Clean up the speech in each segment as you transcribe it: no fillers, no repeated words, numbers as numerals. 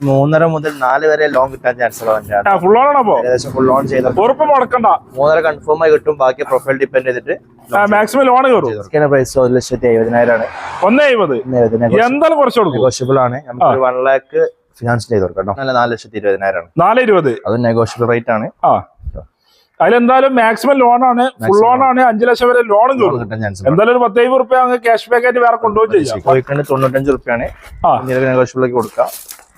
3.5 മുതൽ 4 വരെ ലോൺ കിട്ടാൻ ചാൻസ് ഉള്ള വണ്ടിയാണ്. ഫുൾ ഓൺ ആണോ? ഏകദേശം ഫുൾ ഓൺ ചെയ്ത ഉറപ്പ് മുടക്കണ്ട. 3.5 കൺഫേം ആയി കിട്ടും. ബാക്കി പ്രൊഫൈൽ ഡിപ്പെൻഡ് ചെയ്തിട്ട് മാക്സിമം ലോൺ കയറും. പ്രൈസ് 1,70,000 ആണ്. 1,70,000 എന്തായാലും കുറച്ച് കൊടുക്കും. നെഗോഷ്യബിൾ ആണ്. നമുക്ക് 1 lakh ഫിനാൻസ് ചെയ്ത് കൊടുക്കാം. 4,20,000 ആണ്. 4,20,000 അത് നെഗോഷ്യബിൾ റേറ്റ് ആണ്. അതിലെന്തായാലും മാക്സിമം ലോൺ ആണ്. ഫുൾ ലോൺ ആണ്. 5 ലക്ഷം വരെ ലോണും കയറും. എന്തായാലും ഒരു 10,000 റുപ്യ ക്യാഷ് ബാക്ക് ആയിട്ട് വേറെ കൊണ്ടുപോയി ചെയ്യാം. കോഴിക്കണ്ട് 95 റുപ്യാണ് നെഗോഷ്യബിൾ കൊടുക്കാം.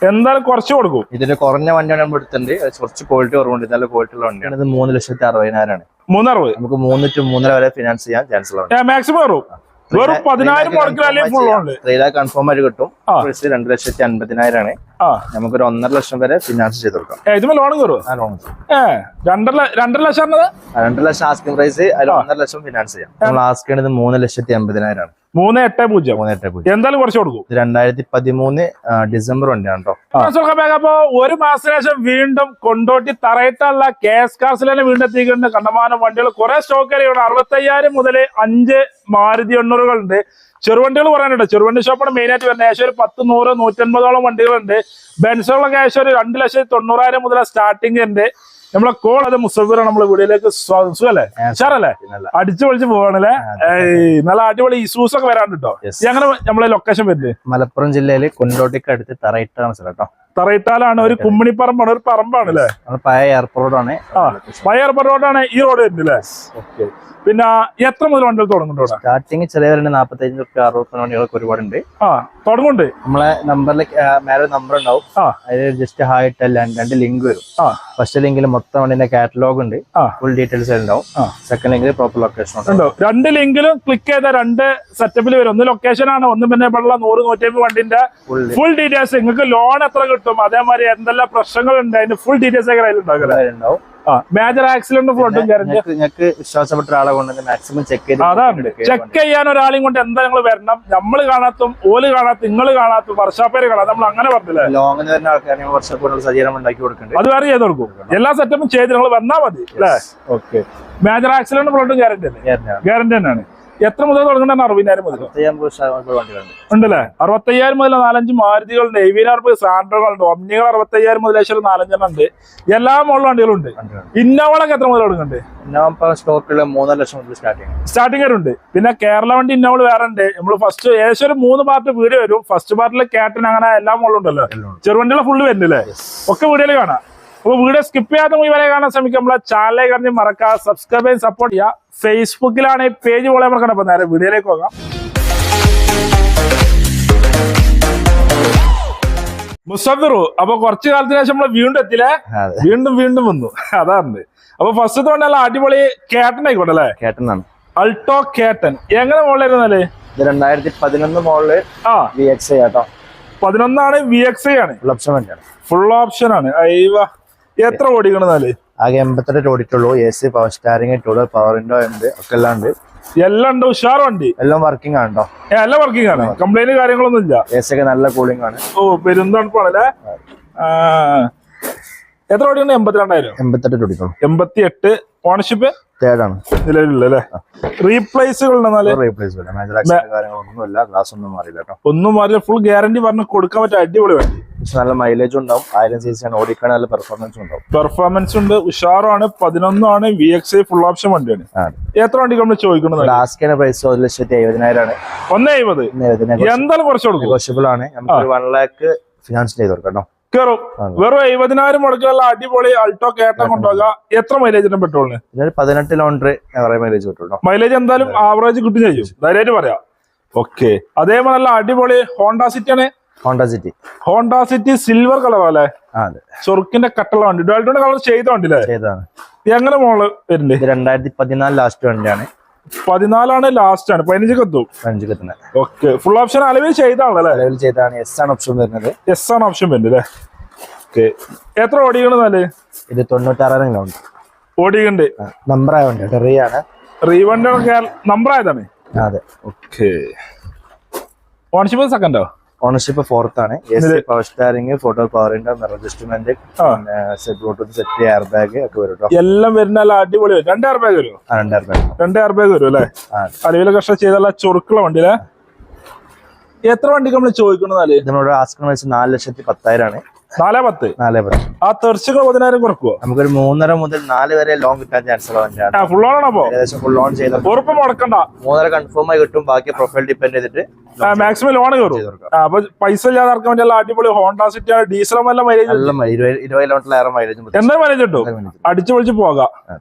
എന്തായാലും കുറച്ച് കൊടുക്കും. ഇതിന്റെ കുറഞ്ഞ വണ്ടിയാണ് നമ്മൾ എടുത്തിട്ടുണ്ട്. കുറച്ച് ക്വാളിറ്റി കുറവുണ്ട്. നല്ല ക്വാളിറ്റി ഉള്ള വണ്ടിയാണ്. ഇത് 3,60,000 ആണ്. 360 നമുക്ക് 3 to 3.5 വരെ ഫിനാൻസ് ചെയ്യാൻ ചാൻസ് ഉണ്ട്. മാക്സിമം കയറും. വെറും 10,000 മുടക്കിലല്ലേ ഫുൾ ലോൺ 3 lakh കൺഫേം ആയിട്ട് കിട്ടും. 2,50,000 ആണ്. നമുക്കൊരു 1.5 ലക്ഷം വരെ ഫിനാൻസ് ചെയ്ത് കൊടുക്കാം. ഇതിന് ലോൺ കയറും. 2.5 ലക്ഷം 2 ലക്ഷം ആസ്കിംഗ് പ്രൈസ്. അതിൽ 1.5 ലക്ഷം ഫിനാൻസ് ചെയ്യാം. നമ്മൾ ആസ്ക് ചെയ്യുന്നത് 3,80,000 ആണ്. 380. എന്തായാലും കുറച്ച് കൊടുക്കും. 2013 ഡിസംബർ വണ്ടിയാണ് കേട്ടോ. അപ്പൊ ഒരു മാസത്തിന് ശേഷം വീണ്ടും കൊണ്ടോട്ടി തറയിട്ടുള്ള KS കാർസിൽ തന്നെ വീണ്ടും എത്തിയിട്ടുണ്ട്. കണ്ടമാനം വണ്ടികൾ കുറെ സ്റ്റോക്ക് അറിയണം. 65,000 മുതൽ 5 മാരുതി 800 ഉണ്ട്. ചെറുവണ്ടികൾ പറയാനുണ്ട്. ചെറുവണ്ടി ഷോപ്പാണ് മെയിൻ ആയിട്ട് വരുന്നത്. ഏകദേശം ഒരു 10, 100, 150 വണ്ടികളുണ്ട്. ബെൻസുകളൊക്കെ ഏകദേശം ഒരു 2,90,000 മുതൽ സ്റ്റാർട്ടിംഗ് ഉണ്ട്. നമ്മളെ കോൾ അത് മുസഫിറാണ്. നമ്മളെ വീഡിയോയിലേക്ക് സുഖല്ലേ? ഉഷാറല്ലേ? അടിച്ചു പൊളിച്ച് പോവാണല്ലേ? നല്ല അടിപൊളി ഇസൂസ് ഒക്കെ വരാണ്ട് കേട്ടോ. എങ്ങനെ നമ്മളെ ലൊക്കേഷൻ വരുന്നത്? മലപ്പുറം ജില്ലയിൽ കൊണ്ടോട്ടിക്ക് അടുത്ത് തറയിട്ടാണ് സ്ഥലം കേട്ടോ. തറയിട്ടാലാണ്. ഒരു കുമ്മിണിപ്പറമ്പാണ്. ഒരു പറമ്പാണ് അല്ലേ? പഴയ എയർപോർട്ട് റോഡാണ്. പഴയ എയർപോർട്ട് റോഡാണ് ഈ റോഡ് വരുന്നില്ലേ? ഓക്കെ. പിന്നെ എത്ര മുതൽ വണ്ടികൾ തുടങ്ങുന്നുണ്ട്? സ്റ്റാർട്ടിങ് ചിലവരുണ്ട് 45 റുപ്യ 60 വണ്ടികളൊക്കെ ഒരുപാടുണ്ട്. തുടങ്ങുന്നുണ്ട്. നമ്മളെ നമ്പറിൽ മേലെ നമ്പർ ഉണ്ടാവും. അതിൽ ജസ്റ്റ് ഹായ് ടെൽ 2 ലിങ്ക് വരും. ഫസ്റ്റ് ലിങ്കിൽ മൊത്തം വണ്ടിന്റെ കാറ്റലോഗ് ഉണ്ട്. ഫുൾ ഡീറ്റെയിൽസ് ഉണ്ടാവും. സെക്കൻഡ് ലിങ്കിൽ പ്രോപ്പർ ലൊക്കേഷൻ ഉണ്ടാവും. 2 ലിങ്കിലും ക്ലിക്ക് ചെയ്ത 2 സെറ്റപ്പിൽ വരും. ഒന്ന് ലൊക്കേഷൻ ആണ്. ഒന്ന് പിന്നെ ഇവിടെ 100-150 വണ്ടിന്റെ ഫുൾ ഡീറ്റെയിൽസ്. നിങ്ങൾക്ക് ലോൺ എത്ര കിട്ടും, അതേമാതിരി എന്തെല്ലാം പ്രശ്നങ്ങൾ ഉണ്ട്, അതിന്റെ ഫുൾ ഡീറ്റെയിൽസ് ഒക്കെ അതിലുണ്ടാവും. മേജർ ആക്സിഡന്റ് ഫ്ലോട്ടും നിങ്ങൾക്ക് വിശ്വാസപ്പെട്ട ഒരാളെ കൊണ്ട് മാക്സിമം ചെക്ക് ചെയ്യാൻ ഒരാളെയും കൊണ്ട് എന്താ നിങ്ങൾ വരണം. നമ്മള് കാണാത്തും ഓല് കാണാത്തും നിങ്ങൾ കാണാത്തും വർഷാപ്പേര് കാണാം. നമ്മൾ അങ്ങനെ പറഞ്ഞില്ലേ? ലോങ്ങിന് വരുന്ന ആൾക്കാർ വർഷാപ്പ് സജ്ജീകരണം ഉണ്ടാക്കി കൊടുക്കുന്നുണ്ട്. അത് വേറെ ചെയ്ത് കൊടുക്കും. എല്ലാ സെറ്റപ്പും ചെയ്ത് നിങ്ങൾ വന്നാൽ മതി അല്ലേ? ഓക്കെ. മേജർ ആക്സിഡന്റ് ഫ്ലോട്ടും ഗ്യാരണ്ടി തന്നെയാണ്. എത്ര മുതൽ തുടങ്ങുന്ന? 60,000 മുതൽ ഉണ്ടല്ലേ? 65,000 മുതൽ 4-5 മാരുതികളുണ്ട്. 70,000 സാൻഡ്രോകളുണ്ട്. ഒമ്നികൾ 65,000 മുതൽ 4-5 ഉണ്ട്. എല്ലാ മോഡൽ വണ്ടികളും ഉണ്ട്. ഇന്നോവകളൊക്കെ എത്ര മുതൽ തുടങ്ങുന്നുണ്ട്? സ്റ്റോക്കുള്ള 3.5 ലക്ഷം മുതൽ സ്റ്റാർട്ടിംഗ് ഉണ്ട്. പിന്നെ കേരള വണ്ടി ഇന്നോവൾ വേറെ ഉണ്ട്. നമ്മൾ ഫസ്റ്റ് ഏകദേശം ഒരു 3 പാർട്ട് വീഡിയോ വരും. ഫസ്റ്റ് പാർട്ടിൽ കാറ്റൻ അങ്ങനെ എല്ലാ മോഡലും ഉണ്ടല്ലോ. ചെറുവണ്ടികളെ ഫുള്ള് വരുന്നില്ലേ? ഒക്കെ വീഡിയോയിൽ കാണാം. അപ്പൊ വീഡിയോ സ്കിപ്പ് ചെയ്യാതെ മുഴുവനെ കാണാൻ ശ്രമിക്കുക. നമ്മളെ ചാനലിലേക്ക് കറങ്ങി മറക്കുക, സബ്സ്ക്രൈബ് ചെയ്യാൻ സപ്പോർട്ട് ചെയ്യുക. ഫേസ്ബുക്കിലാണ് ഈ പേജ് പോലെ മറക്കണം. അപ്പൊ നേരെ വീഡിയോയിലേക്ക് പോകാം. മുസഫിറു അപ്പൊ കുറച്ചു കാലത്തിന് ശേഷം നമ്മള് വീണ്ടും എത്തില്ലേ? വീണ്ടും വന്നു. അതാണ്. അപ്പൊ ഫസ്റ്റ് തോണ്ടല്ല അടിപൊളി കേട്ടൻ ആയിക്കോട്ടെ അല്ലേ? കേട്ടനാണ്. അൾട്ടോ കേട്ടൻ. എങ്ങനെ മോഡലായിരുന്നല്ലേ? 2011 മോഡല് VXi കേട്ടോ. 11 VXi ആണ്. ഫുൾ ഓപ്ഷൻ ആണ്. അയ്യോ, എത്ര ഓടിക്കണെന്നാല്? ആകെ 88 ഓടിട്ടുള്ളൂ. AC, പവർ സ്റ്റാറിംഗ്, ടൂളർ, പവർ വിൻഡോ ഉണ്ട്. ഒക്കെ എല്ലാം ഉണ്ട്. എല്ലാം ഉണ്ട്. ഉഷാർ വണ്ടി. എല്ലാം വർക്കിംഗ് ആണ് കേട്ടോ. എല്ലാം വർക്കിംഗ് ആണ്. കംപ്ലൈന്റ് കാര്യങ്ങളൊന്നും ഇല്ല. AC ഒക്കെ നല്ല കൂളിംഗ് ആണ്. പെരുന്തണുപ്പാണല്ലേ? എത്ര ഓടിയുണ്ട്? 82 ഓടിക്കുള്ളൂ. 88. ഓണർഷിപ്പ് തേർഡാണ് നിലവിലുള്ള. റീപ്ലേസുകൾ ഒന്നും മാറില്ല. ഫുൾ ഗ്യാരണ്ടി പറഞ്ഞ് കൊടുക്കാൻ പറ്റും. അടിപൊളി വണ്ടി. നല്ല മൈലേജ് ഉണ്ടാവും. 1000 cc ആണ്. ഓടിക്കാൻ നല്ല പെർഫോമൻസ് ഉണ്ടാവും. പെർഫോമൻസ് ഉണ്ട്. ഉഷാറാണ്. 11 VXi ഫുൾ ഓപ്ഷൻ വണ്ടിയാണ്. എത്ര വണ്ടി നമ്മൾ ചോദിക്കുന്നത്? ലാസ്റ്റ് പ്രൈസ് 1,70,000 ആണ്. 1,70,000 എന്തായാലും കുറച്ച് കൊടുക്കും. നെഗോഷ്യബിൾ ആണ്. നമുക്ക് 1 lakh ഫിനാൻസ് ചെയ്ത് കൊടുക്കാം. കയറും. വെറും 70,000 മുടക്കുള്ള അടിപൊളി അൾട്ടോ കേട്ടൻ കൊണ്ടുപോകാം. എത്ര മൈലേജ് പെട്രോളിന്? 18 കിലോമീറ്റർ മൈലേജ് കിട്ടും. മൈലേജ് എന്തായാലും ആവറേജ് കിട്ടും ചെയ്യും. ധൈര്യമായിട്ട് പറയാം. ഓക്കെ. അതേപോലെ നല്ല അടിപൊളി ഹോണ്ട സിറ്റി ആണ്. ഹോണ്ട സിറ്റി സിൽവർ കളർ അല്ലേ? ചൊറുക്കിന്റെ കട്ടുള്ള വണ്ടി. ഡുവാലിറ്റിയുടെ കളർ ചെയ്ത വണ്ടില്ലേ? എങ്ങനെ മോള് വരുന്നുണ്ട്? 2014 ലാസ്റ്റ് വണ്ടിയാണ്. 14 ലാസ്റ്റ് ആണ്. 15 എത്തും. ഓക്കെ. ഫുൾ ഓപ്ഷൻ അലവിൽ ചെയ്താണല്ലേ? എസ് ആണ് ഓപ്ഷൻ വരുന്നത്. എസ് ആണ് ഓപ്ഷൻ വരുന്നത് അല്ലേ? ഓക്കെ. എത്ര ഓടിക്കണെന്നാല്? ഇത് 96,000 കിലോമീറ്റർ ഓടിക്കണ്ട്. നമ്പർ ആയതുകൊണ്ട് റീവണ്ടി നമ്പർ ആയതാണ്. അതെ. ഓക്കെ. ഓണർഷിപ്പ് സെക്കൻഡോ? ഓണർഷിപ്പ് 4th ആണ്. Power steering, photo power window, mirror adjustment, Bluetooth set, air bag ഒക്കെ വരും. എല്ലാം വരുന്ന അടിപൊളി. 2 എയർ ബാഗ് വരും. 2 എയർ ബാഗ് വരും അല്ലേ? അലവിലെ കഷ്ടം ചെയ്ത ചൊറുക്കുള്ള വണ്ടി അല്ലേ? എത്ര വണ്ടിക്ക് നമ്മൾ ചോദിക്കുന്നത്? നമ്മളോട് ആസ്കിംഗ് പ്രൈസ് 4,10,000 ആണ്. 410. 410. ആ തെർച്ചുകൾ 10,000 കുറക്കുവോ? നമുക്കൊരു 3.5 മുതൽ 4 വരെ ലോൺ കിട്ടാൻ ചാൻസ് ഉള്ള വണ്ടിയാണ്. ഫുൾ ഓൺ ആണോ? ഏകദേശം ഫുൾ ലോൺ ചെയ്ത ഉറപ്പ് മുടക്കണ്ട. 3.5 കൺഫേം ആയി കിട്ടും. ബാക്കി പ്രൊഫൈൽ ഡിപ്പെൻഡ് ചെയ്തിട്ട് മാക്സിമം ലോൺ കയറും. അപ്പൊ പൈസ ഇല്ലാതെ ഇറക്കാൻ വേണ്ടി അടിപൊളി ഹോണ്ട സിറ്റി ആണ്. ഡീസലും എല്ലാം മൈലേജ് 20 കിലോമീറ്ററിലേറെ മൈലേജ് എന്താ മൈലേജ് കിട്ടും. അടിച്ചു പൊളിച്ച് പോകാം.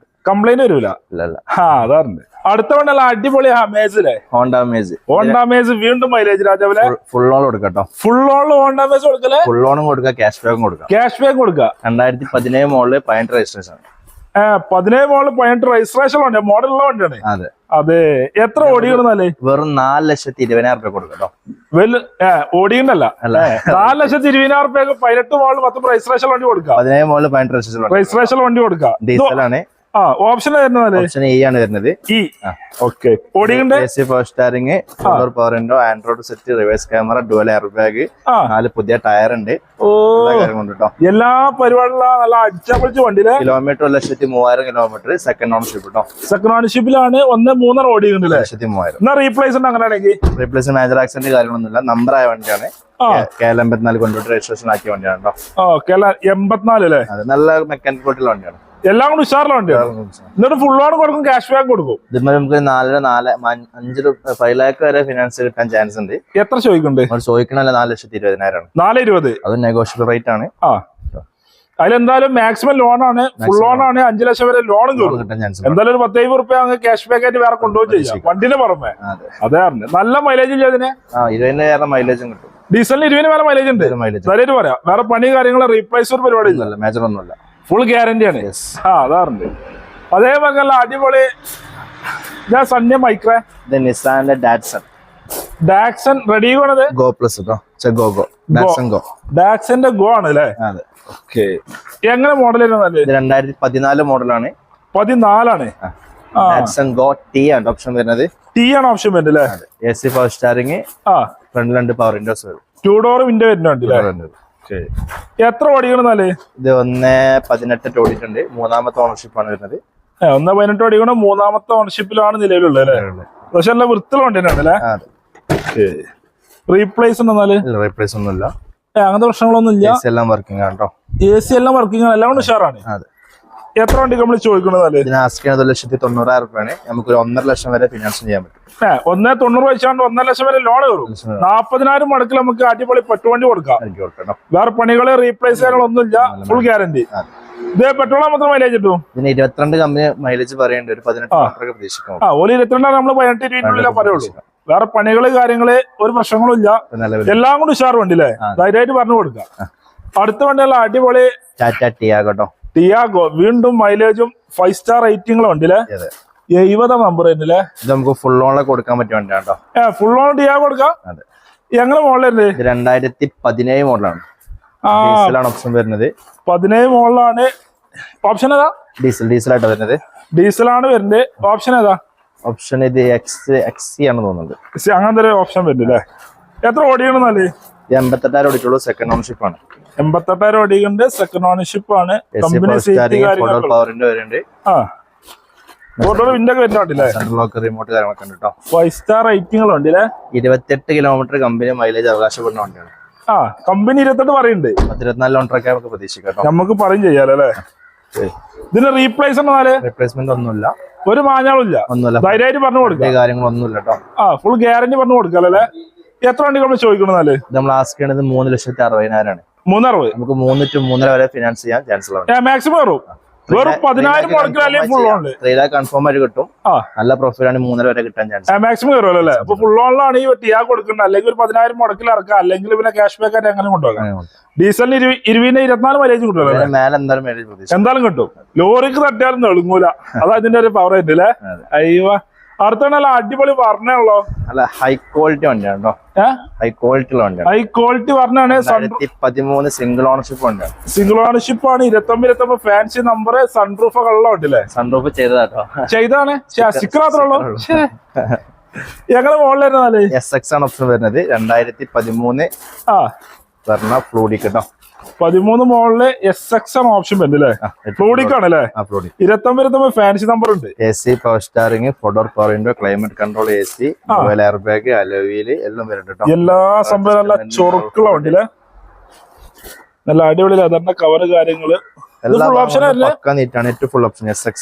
കംപ്ലൈന്റ് വരൂല. അതാറുണ്ട്. അടുത്ത വണ്ടല്ല അടിപൊളി അമേസിലെ ഹോണ്ട അമേസ്. ഹോണ്ട അമേസ് വീണ്ടും മൈലേജ് രാജാവിലെ ഫുൾ ലോൺ കൊടുക്കട്ടോ. ഫുൾ ലോൺ ഹോണ്ട അമേസ് കൊടുക്കല്ലേ? ഫുൾ ലോണും കൊടുക്കുക, ക്യാഷ് ബാക്കും കൊടുക്കുക. ക്യാഷ് ബാക്ക് കൊടുക്കുക. 2017 മോഡല് 18 രജിസ്ട്രേഷൻ. 17 മോഡല് 18 രജിസ്ട്രേഷൻ വണ്ടി, മോഡലുള്ള വണ്ടിയാണ്. അതെ അതെ. എത്ര ഓടിക്കണമെന്നല്ലേ? വെറും 4,20,000 രൂപ കൊടുക്കട്ടോ. ഓടിക്കണ്ടല്ല, 4,20,000 18 മോഡൽ 10 രജിസ്ട്രേഷൻ വണ്ടി കൊടുക്കുക. 17 മോഡല് 18 രജിസ്ട്രേഷൻ വണ്ടി കൊടുക്കുക. ഡീസലാണ്. ഓപ്ഷൻ വരുന്നത് ഓപ്ഷൻ E ആണ് വരുന്നത്. ഓക്കെ. ഓടിക്കണ്ടേ? Power steering, power window, Android set, reverse camera, dual air bag, 4 പുതിയ ടയർ ഉണ്ട്. എല്ലാ പരിപാടിയുള്ള നല്ല അടിച്ചപൊളിച്ച വണ്ടിയിലെ കിലോമീറ്റർ 1,03,000 കിലോമീറ്റർ. സെക്കൻഡ് ഓണർഷിപ്പ് കേട്ടോ. സെക്കൻഡ് ഓണർഷിപ്പിലാണ് 1.3 ഓടിക്കണ്ടല്ലേ? 1,03,000. എന്നാ റീപ്ലേസ് ഉണ്ട് അങ്ങനെയാണെങ്കിൽ? റീപ്ലേസ് മേജർ ആക്സിഡന്റ് കാര്യങ്ങളൊന്നുമില്ല. നമ്പർ ആയ വണ്ടിയാണ്. KL 84 കൊണ്ടുപോയിട്ട് രജിസ്ട്രേഷൻ ആക്കിയ വണ്ടിയാണ് കേട്ടോ. KL 84 അല്ലേ? അതെ, നല്ല മെക്കാനിക് ബോട്ടിലുള്ള വണ്ടിയാണ്. എല്ലാം കൂടി ഉഷാറുള്ള വണ്ടിയാണ്. എന്നിട്ട് ഫുൾ ലോൺ കൊടുക്കും, ക്യാഷ് ബാക്ക് കൊടുക്കും. ഇതിന് നമുക്ക് 5 lakh വരെ ഫിനാൻസ് കിട്ടാൻ ചാൻസ് ഉണ്ട്. എത്ര ചോദിക്കുന്നുണ്ട്? ചോദിക്കണല്ല 4,20,000. 420. അത് നെഗോഷ്യബിൾ റേറ്റ് ആണ്. അതിലെന്തായാലും മാക്സിമം ലോൺ ആണ്, ഫുൾ ലോൺ ആണ്. 5 ലക്ഷം വരെ ലോണും കിട്ടാൻ ചാൻസ്. എന്തായാലും ഒരു 10,000 റുപ്യ അങ്ങ് ക്യാഷ് ബാക്ക് ആയിട്ട് വേറെ കൊണ്ടുപോയി ചെയ്യാം വണ്ടിന് പുറമെ. അതെ, നല്ല മൈലേജ് ഇല്ല അതിന്. 20,000 മൈലേജും കിട്ടും. ഡീസലിന് 20 വരെ മൈലേജ് ഉണ്ട്. ധൈര്യമായിട്ട് പറയാം. വേറെ പണി കാര്യങ്ങൾ റീപ്ലേസ് പരിപാടി ഇല്ല, മേജർ ഒന്നുമില്ല. ഫുൾ ഗ്യാരണ്ടി ആണ്. അതാറുണ്ട്. അതേപോലെ അടിപൊളി സണ്യ മൈക്രേ, നിസാന്റെ ഡാക്സൺ റെഡി ആണത്. ഗോ പ്ലസ് ഡാക്സന്റെ ഗോ ആണ് അല്ലേ? ഓക്കെ. എങ്ങനെ മോഡൽ 2014 മോഡലാണ്. 14 ആണ്. ഗോ ടി ആണ് ഓപ്ഷൻ വരുന്നത്. ടി ആണ് ഓപ്ഷൻ വരുന്നത് അല്ലേ? AC power steering, front 2 power windows വരും. 2 ഡോർ വിൻഡോ വരുന്നുണ്ട്. എത്ര ഓടിക്കണെന്നാല്? ഇത് 1.18 ഓടിയിട്ടുണ്ട്. 3ാമത്തെ ഓണർഷിപ്പ് ആണ് വരുന്നത്. 1.18 ഓടിക്കണം. 3ാമത്തെ ഓണർഷിപ്പിലാണ് നിലവിലുള്ളത് അല്ലേ? പക്ഷെ നല്ല വൃത്തിയുള്ള വണ്ടി തന്നെയാണ് അല്ലേ? റീപ്ലേസ് ഉണ്ടെന്നാല്? റീപ്ലേസ് ഒന്നുമില്ല. അങ്ങനത്തെ പ്രശ്നങ്ങളൊന്നും ഇല്ല. എല്ലാം വർക്കിംഗ് ആണ് കേട്ടോ. AC എല്ലാം വർക്കിംഗ് ആണ്. എല്ലാം കൊണ്ട് ഉഷാറാണ്. എത്ര വണ്ടി നമ്മൾ ചോദിക്കണത്? 1,90,000 രൂപയാണ്. നമുക്ക് 1.5 ലക്ഷം വരെ ഫിനാൻസ് ചെയ്യാൻ പറ്റും. 1.90 വെച്ചാണ്ട് 1.5 ലക്ഷം വരെ ലോൺ കയറും. 40,000 മുടക്കിൽ നമുക്ക് അടിപൊളി പെട്ടുവണ്ടി കൊടുക്കാം. വേറെ പണികള് റീപ്ലേസ് ചെയ്യാനൊന്നുമില്ല. Full guarantee. ഇത് പെട്രോൾ മാത്രം മൈലേജ് കിട്ടും. 22 കമ്പനി മൈലേജ് പറയുന്നുണ്ട്. ഒരു 18 പ്രതീക്ഷിക്കാം. 22 നമ്മൾ 18-20 പറയുള്ളൂ. വേറെ പണികള് കാര്യങ്ങള് ഒരു പ്രശ്നങ്ങളും ഇല്ല. എല്ലാം കൂടി ഉഷാർ വണ്ടി അല്ലേ? ധൈര്യമായിട്ട് പറഞ്ഞു കൊടുക്കാം. അടുത്ത വണ്ടിയല്ല അടിപൊളി ടാറ്റ ടിയാഗോ. വീണ്ടും മൈലേജും 5 സ്റ്റാർ റേറ്റിംഗും ഉണ്ടല്ലേ? 70 നമ്പർ തന്നെ. ഇത് നമുക്ക് ഫുൾ ലോണിൽ കൊടുക്കാൻ പറ്റിയ വണ്ടിയാണ് കേട്ടോ. ഫുൾ ലോൺ ടിയാഗോ കൊടുക്കാം. എങ്ങനെ മോഡലല്ലേ? 2017 മോഡലാണ്. ഡീസലാണ് ഓപ്ഷൻ വരുന്നത്. 17 മോഡലാണ്. ഓപ്ഷൻ ഏതാ? ഡീസലായിട്ട് വരുന്നത്. ഡീസലാണ് വരുന്നത്. ഓപ്ഷൻ ഏതാ? ഓപ്ഷൻ ഇത് XC ആണെന്ന് തോന്നുന്നുണ്ട്. അങ്ങനത്തെ ഒരു ഓപ്ഷൻ വരുന്നില്ലേ? എത്ര ഓടിക്കണമെന്നല്ലേ? 88,000 ഓടിക്കുള്ളൂ. സെക്കൻഡ് ഓണർഷിപ്പ് ആണ്. 88,000 ഓടിക്കുന്നുണ്ട്. സെക്കൻഡ് ഓണർഷിപ്പ് ആണ്. കമ്പനി റിമോട്ട് കാര്യങ്ങളൊക്കെ ഉണ്ട് കേട്ടോ. 5 സ്റ്റാർ റേറ്റിംഗുണ്ട്. 28 കിലോമീറ്റർ കമ്പനി മൈലേജ് അവകാശപ്പെടുന്ന വണ്ടിയാണ്. കമ്പനി 28 പറയുന്നുണ്ട്. 14 ലോണ്ടറൊക്കെ നമുക്ക് പ്രതീക്ഷിക്കാം. നമുക്ക് പറയും ചെയ്യാലോ അല്ലേ? ഇതിന് റീപ്ലേസ്മെന്റ് ഒന്നുമില്ല. ഒരു മാഞ്ഞാളില്ല. ധൈര്യമായിട്ട് പറഞ്ഞു കൊടുക്കാം. കാര്യങ്ങളൊന്നുമില്ല കേട്ടോ. ഫുൾ ഗ്യാരണ്ടി പറഞ്ഞു കൊടുക്കാം അല്ലേ? എത്ര വണ്ടി നമ്മൾ ചോദിക്കണമെന്നാല്? നമ്മൾ ആസ്ക് ചെയ്യണത് 3,60,000 ആണ്. 360. നമുക്ക് 3 to 3.5 വരെ ഫിനാൻസ് ചെയ്യാൻ ചാൻസ് ഉണ്ട്. മാക്സിമം വരും. വെറും 10,000 മുടക്കിലല്ലേ ഫുൾ ലോണില്? 3 lakh കൺഫേം ആയിട്ട് കിട്ടും. നല്ല പ്രോഫിറ്റ് ആണ്. 3.5 വരെ കിട്ടാൻ ചാൻസ്. മാക്സിമം കയറുമല്ലോ അല്ലേ? അപ്പൊ ഫുൾ ലോണിലാണ് ഈ ടിയാഗോ കൊടുക്കുന്നത്. അല്ലെങ്കിൽ ഒരു 10,000 മുടക്കിൽ ഇറക്കാം. അല്ലെങ്കിൽ പിന്നെ ക്യാഷ് ബാക്ക് ആയിട്ട് എങ്ങനെ കൊണ്ടുപോകാം? ഡീസലിന് 20-24 മൈലേജ് കിട്ടുമല്ലോ. മേലെ എന്തായാലും മൈലേജ് പ്രതീക്ഷിക്കാം. എന്തായാലും കിട്ടും. ലോറിക്ക് തട്ടിയാലും തെളുങ്ങൂല. അതാ ഇതിന്റെ ഒരു പവർ ആയിട്ട് അല്ലേ? അയ്യോ. അടുത്ത നല്ല അടിപൊളി പറഞ്ഞുള്ളോ. നല്ല ഹൈ ക്വാളിറ്റി വണ്ടിയാണ് കേട്ടോ. ഹൈ ക്വാളിറ്റി ഉള്ള വണ്ടിയാണ്. ഹൈ ക്വാളിറ്റി പറഞ്ഞാണ്. 2013 സിംഗിൾ ഓണർഷിപ്പ് വണ്ടിയാണ്. സിംഗിൾ ഓണർഷിപ്പ് ആണ്. 29 ഫാൻസി നമ്പർ. സൺറൂഫ് ഒക്കെ ഉള്ള വണ്ടില്ലേ? സൺറൂഫ് ചെയ്തതാട്ടോ. ചെയ്താണ്. സ്റ്റിക്കർ മാത്രമേ ഉള്ളൂ. ഞങ്ങള് മോളിലായിരുന്നാല് SX ആണ് ഓപ്ഷൻ വരുന്നത്. 2013 പറഞ്ഞ ഫ്ലൂഡിക് കേട്ടോ. 13 മോളില് SX ആണ് ഓപ്ഷൻ വരുന്നത് അല്ലേ? ഫ്ലൂഡിക് ആണല്ലേ? 29 ഫാൻസി നമ്പർ ഉണ്ട്. AC power steering, 4 door power window, climate control, AC, air bag, alloy wheel എല്ലാം വരുന്നുണ്ട്. എല്ലാ സംഭവം നല്ല ചൊറുക്കുള്ള വണ്ടിയിലെ. നല്ല അടിപൊളി ലെതറിന്റെ കവറ് കാര്യങ്ങള് ഫുൾ ഓപ്ഷൻ അല്ലേ? നീറ്റാണ്. ഏറ്റവും full option SX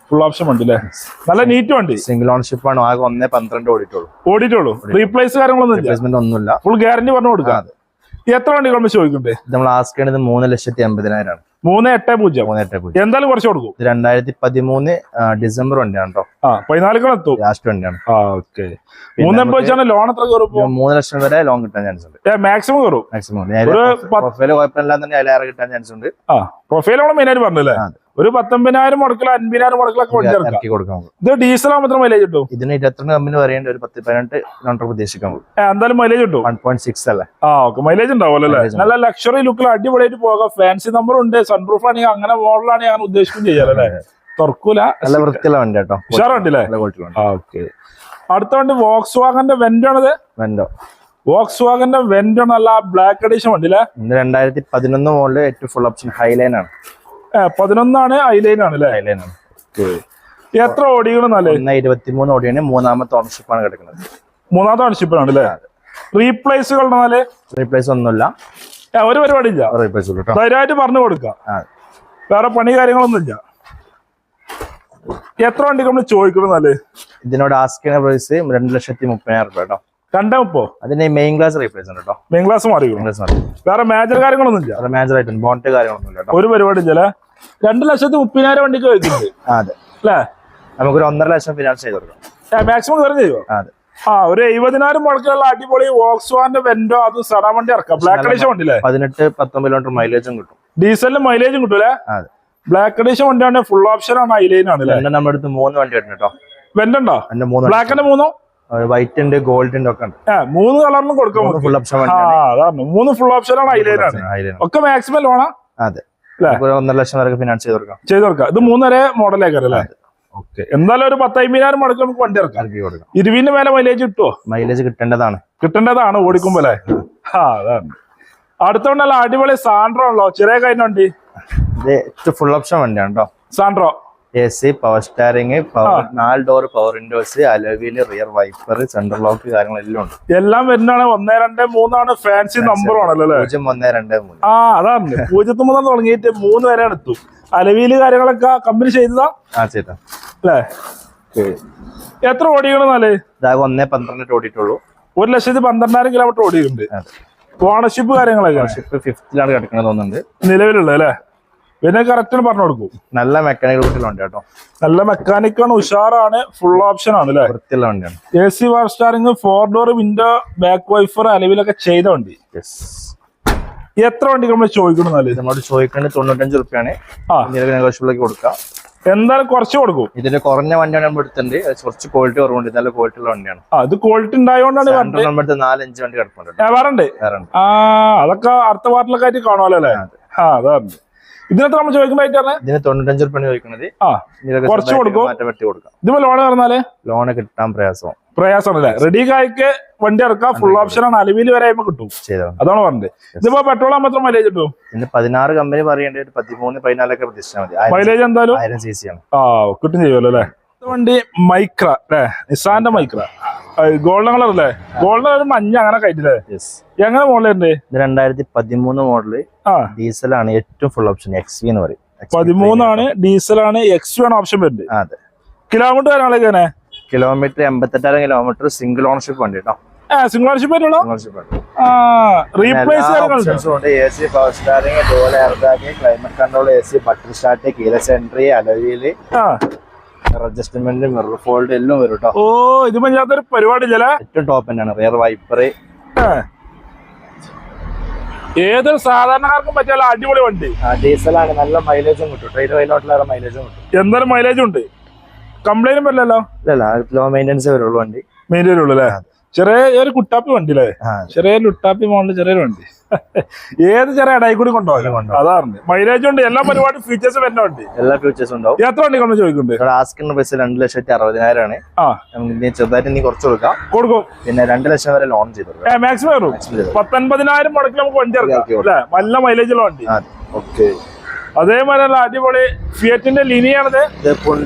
full option വണ്ടി അല്ലേ? നല്ല നീറ്റ് വണ്ടി. സിംഗിൾ ഓൺഷിപ്പ് ആണ്. ആകെ 1.12 ഓടിയിട്ടുള്ളൂ. റീപ്ലേസ് കാര്യങ്ങളൊന്നും റീപ്ലേസ്മെന്റ് ഒന്നുമില്ല. ഫുൾ ഗ്യാരണ്ടി പറഞ്ഞു കൊടുക്കാം. എത്ര വണ്ടി നമ്മൾ ചോദിക്കണ്ടേ? നമ്മൾ ആസ്ക് ചെയ്യുന്നത് 3,80,000 380. എന്തായാലും കുറച്ച് കൊടുക്കും. 2013 ഡിസംബർ വണ്ടിയാണ് കേട്ടോ. 14 എത്തും ലാസ്റ്റ് വണ്ടിയാണ്. 380 ലോൺ എത്ര കയറും? 3 ലക്ഷം വരെ ലോൺ കിട്ടാൻ ചാൻസ് ഉണ്ട്. മാക്സിമം കയറും. പ്രൊഫൈല് കുഴപ്പമില്ലാതെ തന്നെ അതിലേറെ കിട്ടാൻ ചാൻസ് ഉണ്ട്. പ്രൊഫൈലാണ് മെയിൻ ആയിട്ട് പറഞ്ഞല്ലേ? ഒരു 19,000 മുടക്കില്ല 50,000 മുടക്കിലൊക്കെ ഇറക്കി കൊടുക്കാം. ഇത് ഡീസൽ ആകുമ്പോൾ മൈലേജ് കിട്ടും. ഇതിന് 22 കമ്പനി പറയേണ്ട ഒരു 10-18 കിലോമീറ്റർ പ്രതീക്ഷിക്കാൻ പോകും. എന്തായാലും മൈലേജ് കിട്ടും. 1.6 അല്ലേ? ഓക്കെ, മൈലേജ് ഉണ്ടാവുമല്ലോ അല്ലേ? നല്ല ലക്ഷറി ലുക്കിൽ അടിപൊളിയായിട്ട് പോകാം. ഫാൻസി നമ്പർ ഉണ്ട്. സൺറൂഫ് ആണെങ്കിൽ അങ്ങനെ മോഡലാണെങ്കിൽ അങ്ങനെ ഉദ്ദേശിക്കും ചെയ്യാറല്ലേ? തുറക്കൂല. നല്ല വൃത്തിയുള്ള വണ്ടി കേട്ടോ. ഉഷാർ വണ്ടില്ലേ? ഓക്കെ. അടുത്ത വണ്ടി വോക്സ് വാഗന്റെ വെന്റോ ആണത്. വോക്സ് വാഗന്റെ വെന്റോ നല്ല ബ്ലാക്ക് എഡിഷൻ വണ്ടി അല്ലേ? 2011 മോഡല് ഏറ്റവും ഫുൾ ഓപ്ഷൻ ഹൈലൈൻ ആണ്. 11 ഐലൈൻ ആണ് അല്ലേ? ഹൈലൈൻ ആണ്. എത്ര ഓടികളും നല്ല 123 ഓടിയാണ്. 3ാമത്തെ ഓണർഷിപ്പ് ആണ് കിടക്കുന്നത്. 3ാമത്തെ ഓണർഷിപ്പ് ആണ് അല്ലേ? റീപ്ലേസുകൾ റീപ്ലേസ് ഒന്നുമില്ല. ഒരു പരിപാടി ഇല്ല. ധൈര്യമായിട്ട് പറഞ്ഞു കൊടുക്കാം. വേറെ പണി കാര്യങ്ങളൊന്നും ഇല്ല. എത്ര വണ്ടി നമ്മൾ ചോദിക്കണം നല്ല? ഇതിനോട് ആസ്കിംഗ് പ്രൈസ് 2,30,000 കേട്ടോ. 2.30. അതിന് മെയിൻ ക്ലാസ് റീപ്ലേസ് ഉണ്ട് കേട്ടോ. മെയിൻ ക്ലാസ് മാറി. വേറെ മേജർ കാര്യങ്ങളൊന്നും ഇല്ല. മേജർ ആയിട്ട് ബോണ്ട് കാര്യങ്ങളൊന്നും ഇല്ല. ഒരു പരിപാടി ഇല്ല. 2,30,000 വണ്ടിക്ക് വയ്ക്കുന്നുണ്ട്. അതെ അല്ലേ? നമുക്കൊരു 1.5 ലക്ഷം ഫിനാൻസ് ചെയ്ത് കൊടുക്കാം. മാക്സിമം കയറി ചെയ്യുമോ? അതെ. ഒരു 70,000 മുടക്കിലുള്ള അടിപൊളി വോക്സ്വാഗന്റെ വെന്റോ അത് സടാ വണ്ടി ഇറക്കാം. ബ്ലാക്ക് എഡിഷൻ വണ്ടി അല്ലേ? 18-19 കിലോമീറ്റർ മൈലേജും കിട്ടും. ഡീസലിന് മൈലേജും കിട്ടൂലേ? അതെ. ബ്ലാക്ക് എഡിഷൻ വണ്ടിയാണ്. ഫുൾ ഓപ്ഷൻ ആണ്. ഐലൈൻ ആണ്. നമ്മുടെ അടുത്ത് 3 വണ്ടി ഉണ്ട് കേട്ടോ. വെന്റുണ്ടോ? ബ്ലാക്കിന്റെ 3 വൈറ്റ് ഉണ്ട്, ഗോൾഡ് ഉണ്ട്, ഒക്കെ ഉണ്ട്. 3 കളറിലും കൊടുക്കാം. ഫുൾ ഓപ്ഷൻ അതാണ് 3 ഫുൾ ഓപ്ഷൻ ആണ്. ഐലൈൻ ആണ്. ഒക്കെ മാക്സിമം ലോണാ? അതെ. 1.5 ലക്ഷം വരെ ഫിനാൻസ് ചെയ്ത് കൊടുക്കാം. ഇത് 3 വരെ മോഡലേക്കല്ലേ? ഓക്കെ. എന്തായാലും ഒരു 10,000 മുടക്കി നമുക്ക് വണ്ടി ഇറക്കാം. 20 മേലെ മൈലേജ് കിട്ടുമോ? മൈലേജ് കിട്ടേണ്ടതാണ് ഓടിക്കുമ്പോ അല്ലേ? അതാണ്. അടുത്തോണ്ടല്ല അടിപൊളി സാൻഡ്രോ ആണല്ലോ. ചെറിയ കഴിഞ്ഞ വണ്ടി. ഫുൾ ഓപ്ഷൻ വണ്ടിയാണ് കേട്ടോ. Santro AC, power steering, 4 door power windows, അലോവിയില് റിയർ വൈപ്പർ, സെൻട്രൽ ലോക്ക് കാര്യങ്ങളെല്ലാം ഉണ്ട്. എല്ലാം വരുന്നതാണ്. 1, 2, 3 ആണ്. ഫാൻസി നമ്പർ ആണല്ലോ. 0, 1, 2, 3. അതാണ് 0 തുടങ്ങിയിട്ട് 3 വരെ എത്തും. അലവിയില് കാര്യങ്ങളൊക്കെ കമ്പനി ചെയ്തതാ അല്ലേ? എത്ര ഓടിക്കണെന്നാല്? 1.12 ഓടിയിട്ടുള്ളൂ. 1,12,000 കിലോമീറ്റർ ഓടിയിട്ടുണ്ട്. ഓണർഷിപ്പ് കാര്യങ്ങളൊക്കെ 5th കിടക്കുന്നത് തോന്നുന്നുണ്ട് നിലവിലുള്ള അല്ലേ? പിന്നെ കറക്റ്റ് പറഞ്ഞു കൊടുക്കും. നല്ല മെക്കാനിക്കൽ വീട്ടിലുണ്ട് കേട്ടോ. നല്ല മെക്കാനിക്കാണ്. ഉഷാറാണ്. ഫുൾ ഓപ്ഷൻ ആണ് അല്ലേ? വൃത്തിയുള്ള വണ്ടിയാണ്. AC power steering, 4 door window, back wiper, അലവിലൊക്കെ ചെയ്ത വണ്ടി. എത്ര വണ്ടി നമ്മൾ ചോദിക്കണമെന്നാല്? നമ്മൾ ചോദിക്കുന്നത് 95 റുപ്യാണ്. നെഗോഷ്യബിളൊക്കെ കൊടുക്കാം. എന്തായാലും കുറച്ച് കൊടുക്കും. ഇതിന്റെ കുറഞ്ഞ വണ്ടിയാണ് നമ്മൾ എടുത്തിട്ടുണ്ട്. കുറച്ച് ക്വാളിറ്റി കുറവുണ്ട്. നല്ല ക്വാളിറ്റി ഉള്ള വണ്ടിയാണ്. ഇത് ക്വാളിറ്റി ഉണ്ടായതുകൊണ്ടാണ് 4-5 വണ്ടി കിടപ്പുണ്ട്. വേറെ അതൊക്കെ അടുത്ത പാർട്ടിലൊക്കെ ആയിട്ട് കാണുമല്ലോ അല്ലേ? അതാണ്. ഇതിനകത്ത് നമ്മൾ ചോദിക്കുന്ന ഇതിന് 95 റുപ്യാണ് ചോദിക്കുന്നത്. കുറച്ച് കൊടുക്കും. ഇതിപ്പോ ലോൺ പറഞ്ഞാല് ലോണ് കിട്ടാൻ പ്രയാസമാണല്ലേ? റെഡി കായ്ക്ക് വണ്ടി ഇറക്കാം. ഫുൾ ഓപ്ഷൻ ആണ്. അലവിയിൽ വരെ കിട്ടും. അതാണ് പറഞ്ഞത്. ഇതിപ്പോ പെട്രോൾ മാത്രം മൈലേജ് കിട്ടും. 16 കമ്പനി പറയേണ്ടത് 13-14 പ്രതീക്ഷിച്ചാൽ മതി. മൈലേജ് എന്തായാലും 1000 cc ആണ്. കിട്ടും ചെയ്യുമല്ലോ അല്ലേ? വണ്ടി മൈക്ര അല്ലേ? നിസാന്റെ മൈക്ര ഗോൾഡൻ കളർ അല്ലേ? ഗോൾഡൻ കളർ മഞ്ഞ അങ്ങനെ കഴിച്ചില്ലേ? എങ്ങനെ മോഡലുണ്ട്? 2013 മോഡല് ഡീസലാണ്. ഏറ്റവും ഫുൾ ഓപ്ഷൻ XV എന്ന് പറയും. 13 ആണ്. ഡീസലാണ്. XV ആണ് ഓപ്ഷൻ വരുന്നത്. അതെ. കിലോമീറ്റർ കാര്യങ്ങളൊക്കെ കിലോമീറ്റർ 88,000 കിലോമീറ്റർ. സിംഗിൾ ഓണർഷിപ്പ് വണ്ടി കേട്ടോ. സിംഗിൾ ഓണർഷിപ്പ് ആയിട്ടുള്ള replace AC, power steering, dual air bag, climate control, AC, button start, keyless entry, അലോയില്, അഡ്ജസ്റ്റ്മെന്റ്, മിറർ ഫോൾഡ് എല്ലാം വരും കേട്ടോ. ഇത് പറ്റാത്തൊരു പരിപാടി ഏറ്റവും ടോപ്പ് തന്നെയാണ്. Rear wiper. ഏതൊരു സാധാരണക്കാർക്കും പറ്റിയ അടിപൊളി വണ്ടി. ഡീസലാണ്. നല്ല മൈലേജും കിട്ടും. ട്രെയിൻ വൈലോട്ടിലേറെ മൈലേജും കിട്ടും. എന്തായാലും മൈലേജ് ഉണ്ട്. കംപ്ലൈന്റും പറ്റില്ലല്ലോ? ലോ മെയിൻ്റെനൻസ് വരുള്ളൂ വണ്ടി. മെയിൻ്റെനൻസ് ഉള്ളൂ അല്ലേ? ചെറിയൊരു കുട്ടാപ്പി വണ്ടി അല്ലേ? ചെറിയ ലുട്ടാപ്പി മോഡല് ചെറിയൊരു വണ്ടി. ഏത് ചെറിയ ഇടയിൽ കൂടി കൊണ്ടുപോകാം. അതാണ്. മൈലേജ് ഉണ്ട്. എല്ലാ പരിപാടി ഫീച്ചേഴ്സും വരുന്ന വണ്ടി. എല്ലാ ഫീച്ചേഴ്സും ഉണ്ടാവും. എത്ര വണ്ടി നമ്മൾ ചോദിക്കുന്നുണ്ട്? ആസ്കിംഗ് പ്രൈസ് 2,60,000 ആണ്. ചെറുതായിട്ട് നീ കുറച്ച് കൊടുക്കും. പിന്നെ 2 ലക്ഷം വരെ ലോൺ ചെയ്തു മാക്സിമം വരും. 19,000 മുടക്കി നമുക്ക് വണ്ടി ഇറക്കാം അല്ലേ? നല്ല മൈലേജുള്ള വണ്ടി. ഓക്കെ. അതേമാതിരി അടിപൊളി ഫിയറ്റിന്റെ ലിനിയാണത്.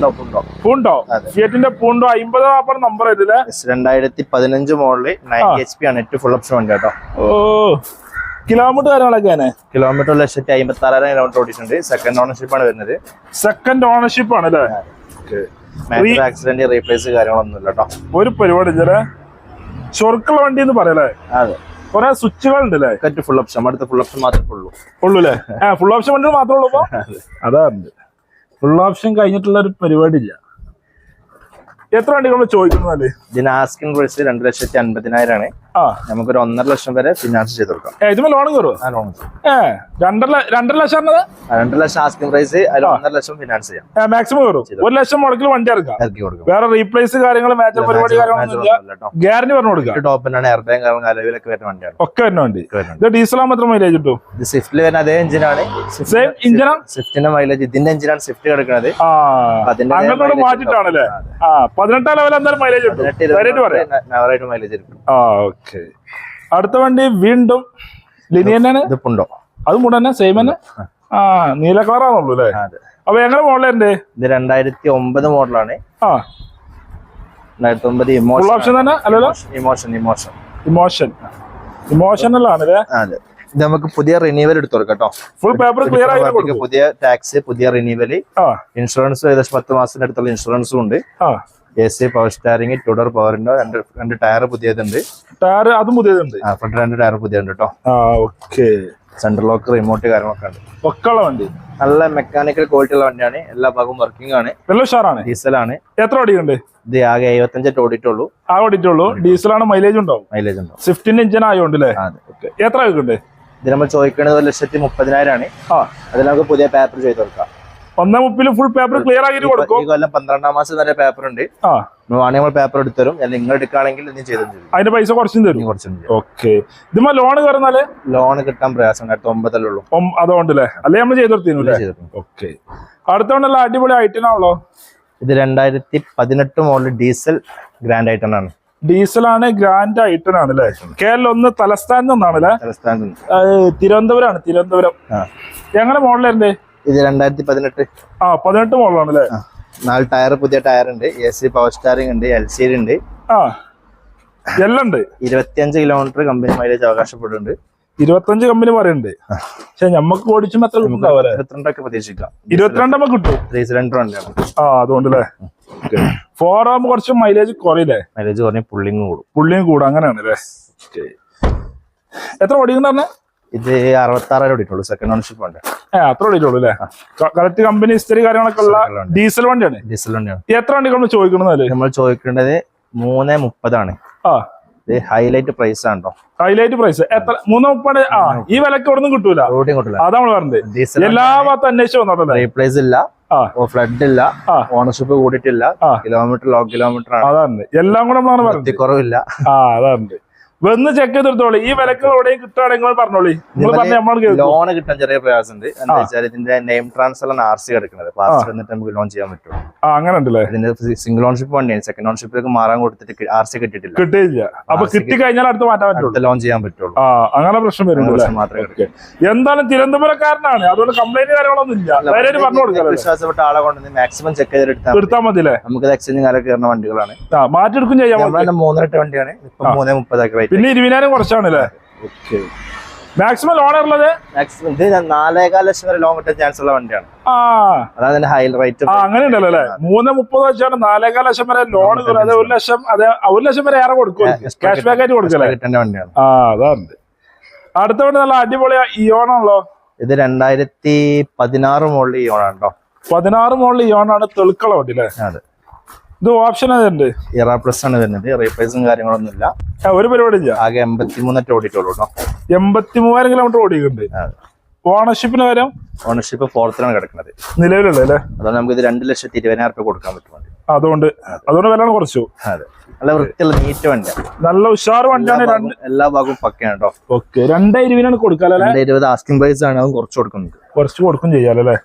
പൂണ്ടോ? ഫിയറ്റിന്റെ പൂണ്ടോ 50 നമ്പർ ആയിട്ടില്ലേ? 2015 മോഡല് 90 HP ആണ്. ഏറ്റവും ഫുൾ ഓപ്ഷൻ വണ്ടി കേട്ടോ. കിലോമീറ്റർ കാര്യങ്ങളൊക്കെ കിലോമീറ്റർ 1,56,000 കിലോമീറ്റർ ഓടിയിട്ടുണ്ട്. സെക്കൻഡ് ഓണർഷിപ്പ് ആണ് വരുന്നത്. സെക്കൻഡ് ഓണർഷിപ്പ് ആണ് അല്ലേ? മേജർ ആക്സിഡന്റ് റീപ്ലേസ് കാര്യങ്ങളൊന്നും ഇല്ല കേട്ടോ. ഒരു പരിപാടി ചൊറുക്കുള്ള വണ്ടി എന്ന് പറയല്ലേ? അതെ. കുറെ സ്വിച്ചുകൾ ഉണ്ട് അല്ലേ? ഫുൾ ഓപ്ഷൻ, അടുത്ത ഫുൾ ഓപ്ഷൻ മാത്രമേ ഉള്ളൂ അല്ലേ? ഫുൾ ഓപ്ഷൻ വണ്ടി മാത്രമേ ഉള്ളൂ ഇപ്പൊ? അതാണ് ഫുൾ ഓപ്ഷൻ കഴിഞ്ഞിട്ടുള്ള ഒരു പരിപാടി ഇല്ല. എത്ര വണ്ടികൾ ചോദിക്കുന്നല്ലേ? ഇതിന് ആസ്കിംഗ് പ്രൈസ് 2,50,000 ആണ്. നമുക്കൊരു 1.5 ലക്ഷം വരെ ഫിനാൻസ് ചെയ്ത് കൊടുക്കാം. ഇതിന് ലോൺ കയറുമോ? 2.5 ലക്ഷം 2 ലക്ഷം ആസ്കിംഗ് പ്രൈസ്, അതിൽ 1.5 ലക്ഷം ഫിനാൻസ് ചെയ്യാം. മാക്സിമം കയറും. 1 ലക്ഷം മുടക്കിൽ വണ്ടി ഇറക്കി കൊടുക്കും. വേറെ റീപ്ലേസ് കാര്യങ്ങൾ മേജർ പരിപാടി ഗ്യാരണ്ടി പറഞ്ഞു കൊടുക്കാം. ടോപ്പിനാണ് എയർ ബാങ്ക് അലവിലൊക്കെ വരുന്ന വണ്ടിയാണ്. ഒക്കെ വരുന്ന വണ്ടി. ഇത് ഡീസൽ ആകുമ്പോൾ എത്ര മൈലേജ് കിട്ടും? ഇത് സ്വിഫ്റ്റിൽ വരുന്ന അതേ എഞ്ചിനാണ്. സെയിം എഞ്ചിനാ? സ്വിഫ്റ്റിന്റെ മൈലേജ് ഇതിന്റെ എഞ്ചിനാണ് സ്വിഫ്റ്റ് കിടക്കുന്നത്. അങ്ങോട്ട് മാറ്റിട്ടാണല്ലേ? 18 ലെവൽ എന്തായാലും മൈലേജ് കിട്ടും. മൈലേജ് കിട്ടും. ഓക്കെ. അടുത്ത വണ്ടി വീണ്ടും ലിനിയനാണ്. ഇത് പുണ്ടോ? അത് മുട തന്നെ സെയിം തന്നെ. നീല കളറാണുള്ളൂ അല്ലേ? അപ്പൊ എങ്ങനെ മോഡലുണ്ട്? ഇത് 2009 മോഡലാണ്. 2009 ഫുൾ ഓപ്ഷൻ തന്നെ അല്ലല്ലോ? ഇമോഷണലാണ് അല്ലേ? അതെ. ഇത് നമുക്ക് പുതിയ റിന്യൂവൽ എടുത്തു കൊടുക്കാം. ഫുൾ പേപ്പർ ക്ലിയർ ആയി. പുതിയ ടാക്സ്, പുതിയ റിന്യൂവൽ, ഇൻഷുറൻസ് ഏകദേശം 10 മാസത്തിന്റെ അടുത്തുള്ള ഇൻഷുറൻസും ഉണ്ട്. AC power steering, Tudor power ഉണ്ടോ, രണ്ട് ടയർ പുതിയതുണ്ട്. ടയർ അതും പുതിയതുണ്ട്. ഫ്രണ്ട് 2 ടയർ പുതിയതുണ്ട് കേട്ടോ. ഓക്കെ. സെൻട്രൽ ലോക്ക്, റിമോട്ട് കാര്യങ്ങളൊക്കെ ഉണ്ട്. ഒക്കെയുള്ള വണ്ടി നല്ല മെക്കാനിക്കൽ ക്വാളിറ്റി ഉള്ള വണ്ടിയാണ്. എല്ലാ ഭാഗവും വർക്കിംഗ് ആണ്. ഉഷാറാണ്. ഡീസലാണ്. എത്ര ഓടിയുണ്ട്? ഇത് ആകെ 75 ഓടിയിട്ടുള്ളൂ. ഓടിയിട്ടുള്ളൂ. ഡീസലാണ്. മൈലേജ് ഉണ്ടാവും. മൈലേജ് ഉണ്ടാവും. സ്വിഫ്റ്റിന്റെ എഞ്ചിൻ ആയതുകൊണ്ട് അല്ലേ? എത്ര ആയിട്ടുണ്ട്? ഇത് നമ്മൾ ചോദിക്കുന്നത് 1,30,000 ആണ്. അതിൽ നമുക്ക് പുതിയ പേപ്പർ ചെയ്ത് കൊടുക്കാം. 1.30 ഫുൾ പേപ്പർ ക്ലിയർ ആക്കി കൊടുക്കും. ഈ കൊല്ലം 12ാം മാസം വരെ പേപ്പർ ഉണ്ട്. നമ്മൾ പേപ്പർ എടുത്തരും. അല്ലെങ്കിൽ നിങ്ങൾ എടുക്കുകയാണെങ്കിൽ അതിന്റെ പൈസ കുറച്ചും തരും. ഓക്കെ. ഇതുമ്പോ ലോൺ കയറുന്നാല് ലോൺ കിട്ടാൻ പ്രയാസം. 2009 ഉള്ളൂ. അതുകൊണ്ടല്ലേ? അല്ലെ നമ്മൾ ചെയ്തെടുത്തിരുന്നു. ഓക്കെ. അടുത്തോണ്ടല്ല അടിപൊളി ഐറ്റനാണല്ലോ. ഇത് 2018 മോഡൽ ഡീസൽ ഗ്രാൻഡ് ഐറ്റൻ ആണ്. ഡീസലാണ്. ഗ്രാൻഡ് ഐറ്റൻ ആണ് അല്ലേ? കേരളം തലസ്ഥാനത്ത് നിന്നാണല്ലേ? തിരുവനന്തപുരമാണ്. തിരുവനന്തപുരം. എങ്ങനെ മോഡലുണ്ട്? ഇത് 2018. 18 മോഡലാണ് അല്ലേ? 4 ടയർ, പുതിയ ടയർ ഉണ്ട്. AC പവർ സ്റ്റാരിംഗ് ഉണ്ട്. LCD ഉണ്ട്. എല്ലാം ഉണ്ട്. 25 കിലോമീറ്റർ കമ്പനി മൈലേജ് അവകാശപ്പെടുന്നുണ്ട്. 25 കമ്പനി പറയുന്നുണ്ട്. പക്ഷെ നമ്മക്ക് ഓടിച്ചുമ്പോ എത്ര കിട്ടും? 22 പ്രതീക്ഷിക്കാം. 22 കിട്ടും. 3 സിലിണ്ടർ വണ്ടിയാണ്. അതുകൊണ്ടല്ലേ? 4 ആകുമ്പോ കുറച്ച് മൈലേജ് കുറയില്ലേ? മൈലേജ് കുറഞ്ഞ പുള്ളിങ് കൂടും. അങ്ങനെയാണ് അല്ലേ? എത്ര ഓടിക്കുന്ന പറഞ്ഞ? ഇത് 66 ഓടിയിട്ടുള്ളൂ. സെക്കൻഡ് ഓണർഷിപ്പ് ഉണ്ട്. അത്ര ഓടിയിട്ടുള്ളൂ അല്ലേ? കറക്റ്റ് കമ്പനി ഹിസ്റ്ററി കാര്യങ്ങളൊക്കെ ഉള്ള ഡീസൽ വണ്ടിയാണ്. എത്ര വണ്ടികൾ ചോദിക്കുന്നത്? നമ്മൾ ചോദിക്കേണ്ടത് 3.30 ആണ്. ഇത് ഹൈലൈറ്റ് പ്രൈസ് ആണോ? ഹൈലൈറ്റ് പ്രൈസ് എത്ര? 3.30. ഈ വിലക്ക് ഇവിടെ നിന്ന് കിട്ടൂല. അതാണ് പറഞ്ഞത്. എല്ലാ ഭാഗത്തും അന്വേഷിച്ച് വന്നോട്ടല്ലേ? റീപ്ലേസ് ഇല്ല, ഫ്ലഡ് ഇല്ല, ഓണർഷിപ്പ് കൂടിയിട്ടില്ല, കിലോമീറ്റർ ലോ കിലോമീറ്റർ ആണ്. അതാണ് എല്ലാം കൂടെ പറഞ്ഞത്. കുറവില്ല. അതാണ്. വന്ന് ചെക്ക് ചെയ്തെടുത്തോളൂ. ഈ വിലക്ക് എവിടെയും കിട്ടുകയാണെങ്കിൽ പറഞ്ഞോളി. ലോണ് കിട്ടാൻ ചെറിയ പ്രയാസം ഉണ്ട്. എന്താ വെച്ചാൽ ഇതിന്റെ നെയിം ട്രാൻസ്ഫർ RC കിടക്കുന്നത്. വന്നിട്ട് നമുക്ക് ലോൺ ചെയ്യാൻ പറ്റും. അങ്ങനെ ഉണ്ടല്ലേ? ഇതിന്റെ സിംഗിൾ ഓൺഷിപ്പ് വണ്ടിയാണ്. സെക്കൻഡ് ഓൺഷിപ്പിലേക്ക് മാറാൻ കൊടുത്തിട്ട് RC കിട്ടിയില്ല. അപ്പൊ കിട്ടി കഴിഞ്ഞാൽ അടുത്ത് മാറ്റാൻ പറ്റുള്ളൂ. ലോൺ ചെയ്യാൻ പറ്റുള്ളൂ. അങ്ങനെ പ്രശ്നം വരും. എന്തായാലും തിരുവനന്തപുരക്കാരനാണ്. അതുകൊണ്ട് കംപ്ലൈന്റ് കാര്യങ്ങളൊന്നും ഇല്ല. പറഞ്ഞു കൊടുക്കാം. വിശ്വാസപ്പെട്ട ആളെ കൊണ്ട് മാക്സിമം ചെക്ക് ചെയ്ത് എടുത്താൽ മതി. നമുക്ക് എക്സ്ചേഞ്ച് കാലം കയറുന്ന വണ്ടികളാണ്. മാറ്റിയെടുക്കും ചെയ്യാം. 3.8 വണ്ടിയാണ്. 3.30 പിന്നെ 20,000 കുറച്ചാണല്ലേ? മാക്സിമം ലോൺ ഉള്ളത് 4.25 ലക്ഷം വരെ ലോൺ കിട്ടാൻ ചാൻസ് ഉള്ള വണ്ടിയാണ്. അതാണ് ഹൈ റേറ്റ്. അങ്ങനെ ഉണ്ടല്ലോ അല്ലെ? 3.30 വെച്ചാണ് 4.25 ലക്ഷം വരെ ലോൺ. അതെ 1 ലക്ഷം. അതെ 1 ലക്ഷം വരെ ഏറെ കൊടുക്കും. ക്യാഷ് ബാക്ക് ആയിട്ട് കൊടുക്കല്ലേ? കിട്ടേണ്ട വണ്ടിയാണ്. അതാണ്. അടുത്ത വണ്ടി നല്ല അടിപൊളി ഇയോണാണല്ലോ. ഇത് 2016 മോഡൽ ഇയോണാണ് കേട്ടോ. 16 മോഡൽ ഇയോണാണ്. തെളുക്കള വണ്ടി അല്ലേ? അതെ. ഇത് ഓപ്ഷൻ അതുണ്ട്. ഇറ പ്ലസ് ആണ് വരുന്നത്. റീപ്ലേസും കാര്യങ്ങളൊന്നും ഇല്ല. ഒരു പരിപാടി ഇല്ല. ആകെ 83 ഓടിയിട്ടുള്ളൂ കേട്ടോ. 83,000 കിലോമീറ്റർ ഓടിയിട്ടുണ്ട്. ഓണർഷിപ്പിന് വരും. ഓണർഷിപ്പ് 4th കിടക്കുന്നത് നിലവിലുള്ള അല്ലേ? അതുകൊണ്ട് നമുക്ക് ഇത് 2,20,000 കൊടുക്കാൻ പറ്റും. അതുകൊണ്ട് വില കുറച്ചു. അതെ. നല്ല വൃത്തിയുള്ള നീറ്റ് വണ്ടിയാണ്. നല്ല ഉഷാർ വണ്ടിയാണ്. എല്ലാ ഭാഗവും പക്കയാണ് കേട്ടോ. ഓക്കെ. 2.20 കൊടുക്കാല്ലേ? 2.20 ആസ്കിംഗ് പ്രൈസ് ആണ്. അതും കുറച്ച് കൊടുക്കും ചെയ്യാലല്ലേ?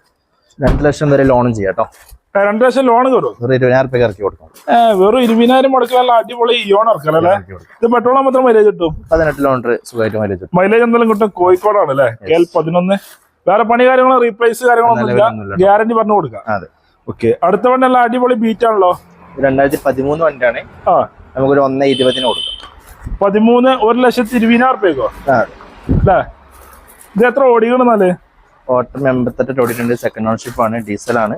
2 ലക്ഷം വരെ ലോണും ചെയ്യാം കേട്ടോ. 2 ലക്ഷം ലോൺ കയറും. 20,000 ഇറക്കി കൊടുക്കും. വെറും 20,000 മുടക്കാനുള്ള അടിപൊളി ഇയോൺ ഇറക്കല്ലേ? ഇത് പെട്രോൾ മാത്രം മൈലേജ് കിട്ടും. 18 കിലോമീറ്റർ സുഖമായിട്ട് മൈലേജ് എന്തെങ്കിലും കിട്ടും. കോഴിക്കോടാണ് അല്ലേ? KL11. വേറെ പണി കാര്യങ്ങളോ റീപ്ലേസ് കാര്യങ്ങളൊന്നും ഗ്യാരണ്ടി പറഞ്ഞു കൊടുക്കാം. അതെ. ഓക്കെ. അടുത്ത വണ്ടി എല്ലാം അടിപൊളി ബീറ്റ് ആണല്ലോ. 2013 വണ്ടിയാണ്. നമുക്കൊരു 1.20 കൊടുക്കാം. 13 1,20,000 അല്ലേ? ഇത് എത്ര ഓടിക്കണെന്നാല്? ഓട്ടം 88 ഓടിയിട്ടുണ്ട്. സെക്കൻഡ് ഓണർഷിപ്പ് ആണ്. ഡീസലാണ്.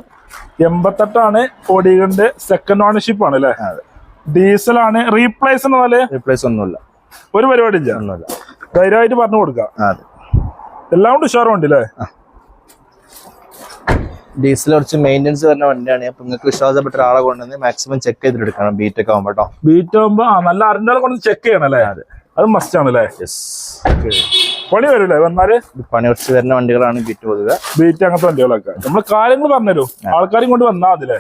88 ഓടിക്കണ്ട്. സെക്കൻഡ് ഓണർഷിപ്പ് ആണ് അല്ലേ? ഡീസലാണ്. റീപ്ലേസ് ഒന്നുമില്ല. ഒരു പരിപാടി ഇല്ല. ഒന്നുമില്ല. ധൈര്യമായിട്ട് പറഞ്ഞു കൊടുക്കാം. എല്ലാം കൊണ്ട് ഉഷാറുണ്ട് അല്ലേ? ഡീസൽ കുറച്ച് മെയിൻ്റെനൻസ് വരുന്ന വണ്ടിയാണ്. അപ്പൊ നിങ്ങൾക്ക് വിശ്വാസപ്പെട്ട ഒരാളെ കൊണ്ടുവന്ന് മാക്സിമം ചെക്ക് ചെയ്തെടുക്കണം. ബീറ്റ് ഒക്കെ ആവുമ്പോ ബീറ്റ് ആവുമ്പോ നല്ല അറിഞ്ഞാൽ കൊണ്ട് ചെക്ക് ചെയ്യണം അല്ലേ? അത് മസ്റ്റ് ആണല്ലേ? പണി വരൂലേ വന്നാല്? പണി കുറച്ച് വരുന്ന വണ്ടികളാണ് ബീറ്റ് പൊതുവെ. ബീറ്റ് അങ്ങനത്തെ വണ്ടികളൊക്കെ നമ്മള് കാര്യങ്ങൾ പറഞ്ഞുതരും. ആൾക്കാരും കൊണ്ട് വന്നാൽ അതില്ലേ?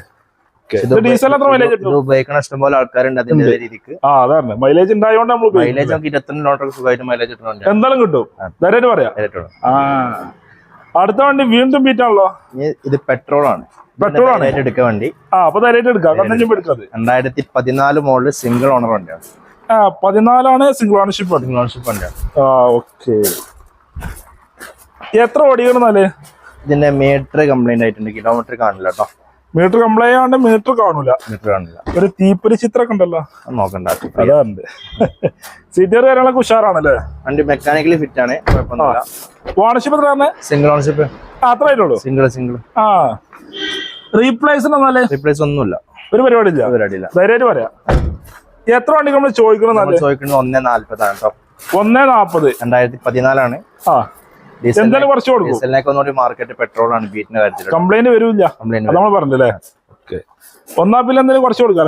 ഡീസൽ എത്ര മൈലേജ് ഉപയോഗിക്കണ ഇഷ്ടംപോലെ ആൾക്കാരുണ്ട് അതിന്റെ രീതിക്ക്. അതാണ് മൈലേജ് ഉണ്ടായതുകൊണ്ട് നമ്മൾ മൈലേജ് നമുക്ക് 22 കിലോമീറ്റർ സുഖമായിട്ട് മൈലേജ് കിട്ടുന്നുണ്ട്. എന്തായാലും കിട്ടും. ധൈര്യമായിട്ട് പറയാം. അടുത്ത വണ്ടി വീണ്ടും ബീറ്റ് ആണല്ലോ. ഇത് പെട്രോൾ ആണ്. പെട്രോൾ ആണ് എടുക്കാൻ വണ്ടി. അപ്പൊ ധൈര്യമായിട്ട് എടുക്കാം. 2014 മോഡൽ സിംഗിൾ ഓണർ വണ്ടിയാണ്. 14 സിംഗിൾ ഓണർഷിപ്പ് വണ്ടിയാണ്. ഓക്കെ. എത്ര ഓടിക്കണെന്നാല്? ഇതിന്റെ മീറ്റർ കംപ്ലൈന്റ് ആയിട്ടുണ്ട്. കിലോമീറ്റർ കാണില്ല കേട്ടോ. മീറ്റർ കംപ്ലൈന്റ് ആണ്. മീറ്റർ കാണില്ല. ഒരു തീപ്പൊരി ചിത്രമൊക്കെ ഉണ്ടല്ലോ. നോക്കണ്ട. അതാണ്ട് സീറ്റർ കാര്യങ്ങളൊക്കെ ഉഷാറാണല്ലേ? വണ്ടി മെക്കാനിക്കലി ഫിറ്റ് ആണ്. ഓണർഷിപ്പ് എത്രയാണ്? Single ownership. അത്ര ആയിട്ടുള്ളൂ. സിംഗിൾ. റീപ്ലേസ് ഒന്നുമില്ല. ഒരു പരിപാടി ഇല്ല. ധൈര്യമായിട്ട് പറയാം. എത്ര വണ്ടി നമ്മൾ ചോദിക്കുന്നത്? 140 ആണ് കേട്ടോ. 140. 2014 എന്തായാലും കുറച്ച് കൊടുക്കും. മാർക്കറ്റ് പെട്രോൾ ആണ്. ബീറ്റിന്റെ കാര്യത്തിൽ കംപ്ലൈന്റ് വരില്ല. നമ്മൾ പറഞ്ഞല്ലേ? ഒന്നാപ്പിൽ എന്തെങ്കിലും കുറച്ച് കൊടുക്കാം.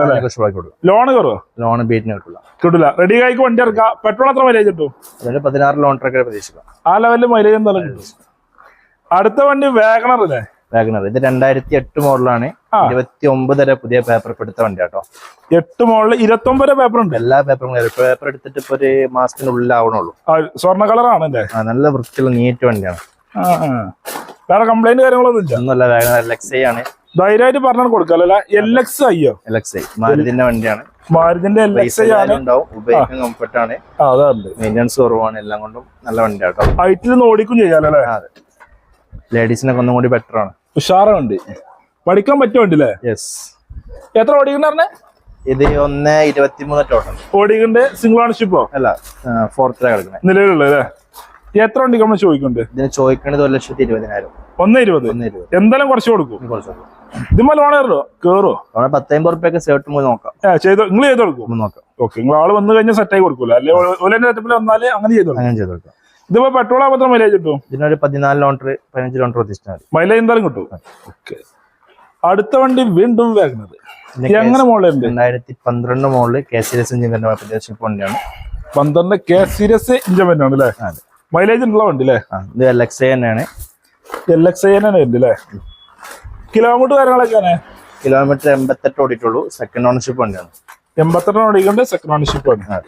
ലോൺ കയറുമോ? ലോൺ ബീറ്റിന് കിട്ടില്ല. റെഡി ആയിക്ക് വണ്ടി ഇറക്കാം. പെട്രോൾ എത്ര മൈലേജ് കിട്ടും? 16 കിലോമീറ്റർ പ്രതീക്ഷിക്കാം. ആ ലെവലിൽ മൈലേജ് എന്തായാലും കിട്ടും. അടുത്ത വണ്ടി വാഗണർ അല്ലേ? വാഗണർ. ഇത് 2008 മോഡലാണ്. 29 വരെ പുതിയ പേപ്പർ എടുത്ത വണ്ടി കേട്ടോ. 8 മോഡല് 29 പേപ്പർ ഉണ്ട്. എല്ലാ പേപ്പറും പേപ്പർ എടുത്തിട്ട് ഇപ്പൊ ഒരു മാസത്തിനുള്ളിൽ ആവണുള്ളൂ. സ്വർണ്ണ കളറാണ് അല്ലേ? നല്ല വൃത്തിയുള്ള നീറ്റ് വണ്ടിയാണ്. വേറെ കംപ്ലൈന്റ് കാര്യങ്ങളൊന്നും ഇല്ല. ഒന്നുമല്ല. വാഗണർ LXi ആണ്. ധൈര്യമായിട്ട് പറഞ്ഞു കൊടുക്കാം. LXi മാരുതിന്റെ വണ്ടിയാണ്. മാരുതിന്റെ LXi ആണ്. ഉപയോഗിക്കാൻ കംഫർട്ട് ആണ്. മെയിൻ്റെനൻസ് കുറവാണ്. എല്ലാം കൊണ്ടും നല്ല വണ്ടിയാണ് കേട്ടോ. ഹൈറ്റിൽ ഓടിക്കും ചെയ്യാലേ? ലേഡീസിനൊക്കെ ഒന്നും കൂടി ബെറ്റർ ആണ്. ഉഷാറുണ്ട്. പഠിക്കാൻ പറ്റും വണ്ടില്ലേ? യെസ്. എത്ര ഓടിക്കണ്ടേ? ഇത് 123 ടോട്ടൽ ഓടിക്കണ്ട്. സിംഗിൾ ഓണർഷിപ്പോ? അല്ല, 4th കിടക്കുന്നത് നിലവിലുള്ളത്. എത്ര വണ്ടി നമ്മൾ ചോദിക്കുന്നുണ്ട്? ഇതിന് ചോദിക്കേണ്ടത് 1,20,000. 1,20,000. എന്തായാലും കുറച്ച് കൊടുക്കും. ഇതുമ്പോൾ ലോൺ കയറോ? 10-50 റുപ്യൊക്കെ സേർട്ട് പോയി നോക്കാം. നിങ്ങൾ ചെയ്ത് കൊടുക്കും. നോക്കാം. ഓക്കെ. നിങ്ങൾ ആള് വന്നു കഴിഞ്ഞാൽ സെറ്റ് ആയി കൊടുക്കൂല അല്ലെ? വന്നാല് അങ്ങനെ ചെയ്ത് കൊടുക്കാം. ഇതിപ്പോ പെട്രോൾ ആകുമ്പോൾ മൈലേജ് കിട്ടും? ഇതിനൊരു 14 കിലോമീറ്റർ 15 കിലോമീറ്റർ പ്രതീക്ഷിച്ചാൽ മൈലേജ് എന്തായാലും കിട്ടും. ഓക്കെ. അടുത്ത വണ്ടി വീണ്ടും വാഗണർ. എങ്ങനെ മോഡലുണ്ട്? 2012 മോഡല് K സീരീസ് ഇഞ്ചിൻ വണ്ടിയാണ്. 12 K സീരീസ് ഇഞ്ചിൻ വണ്ടിയാണ് അല്ലേ? മൈലേജ് ഉള്ള വണ്ടി അല്ലേ? ഇത് LXi തന്നെയാണ്. LXi തന്നെ ഉണ്ട് അല്ലേ? കിലോമീറ്റർ കാര്യങ്ങളൊക്കെയാണ്? കിലോമീറ്റർ 88 ഓടിയിട്ടുള്ളൂ. സെക്കൻഡ് ഓണർഷിപ്പ് വണ്ടിയാണ്. 88 ഓടിക്കൊണ്ട് സെക്കൻഡ് ഓണർഷിപ്പ് ആണ്.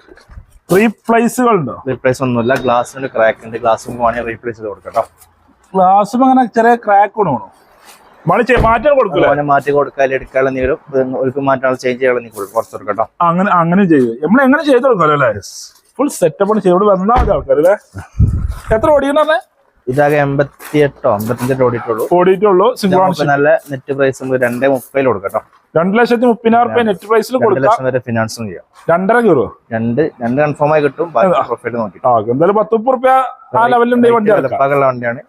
റീപ്ലേസുകൾ ഉണ്ടോ? റീപ്ലേസ് ഒന്നുമില്ല. ഗ്ലാസിന് ക്രാക്ക് ഉണ്ട്. ഗ്ലാസ് വേണമെങ്കിൽ റീപ്ലേസ് ചെയ്ത് കൊടുക്കാം. ഗ്ലാസ് അങ്ങനെ ചെറിയ ക്രാക്ക് വേണോ? മാറ്റാൻ കൊടുക്കില്ല. മാറ്റി കൊടുക്കാൻ എടുക്കാനുള്ള നീരും ഒരു മാറ്റാൻ ചേഞ്ച് ചെയ്യാനുള്ള നീ കുറച്ച് കൊടുക്കട്ടോ. അങ്ങനെ ചെയ്യും. നമ്മൾ എങ്ങനെ ചെയ്ത് കൊടുക്കാമല്ലോ അല്ലേ? ഫുൾ സെറ്റപ്പ് ചെയ്ത് വന്നാൽ മതി ആൾക്കാരല്ലേ? എത്ര ഓടിക്കണേ? ഇതാകെ 88 ഓടിയിട്ടുള്ളൂ. നല്ല നെറ്റ് പ്രൈസ് 2.30 കൊടുക്കട്ടോ. 2,30,000 നെറ്റ് പ്രൈസിൽ കൊടുക്കാം. വരെ ഫിനാൻസും ചെയ്യാം. 2.5 കയറുമോ? 2 കൺഫേം ആയി കിട്ടും. പ്രൊഫൈൽ നോക്കി എന്തായാലും 10-30 രൂപ ആ ലെവലിലുണ്ട്. വണ്ടിയാണ്.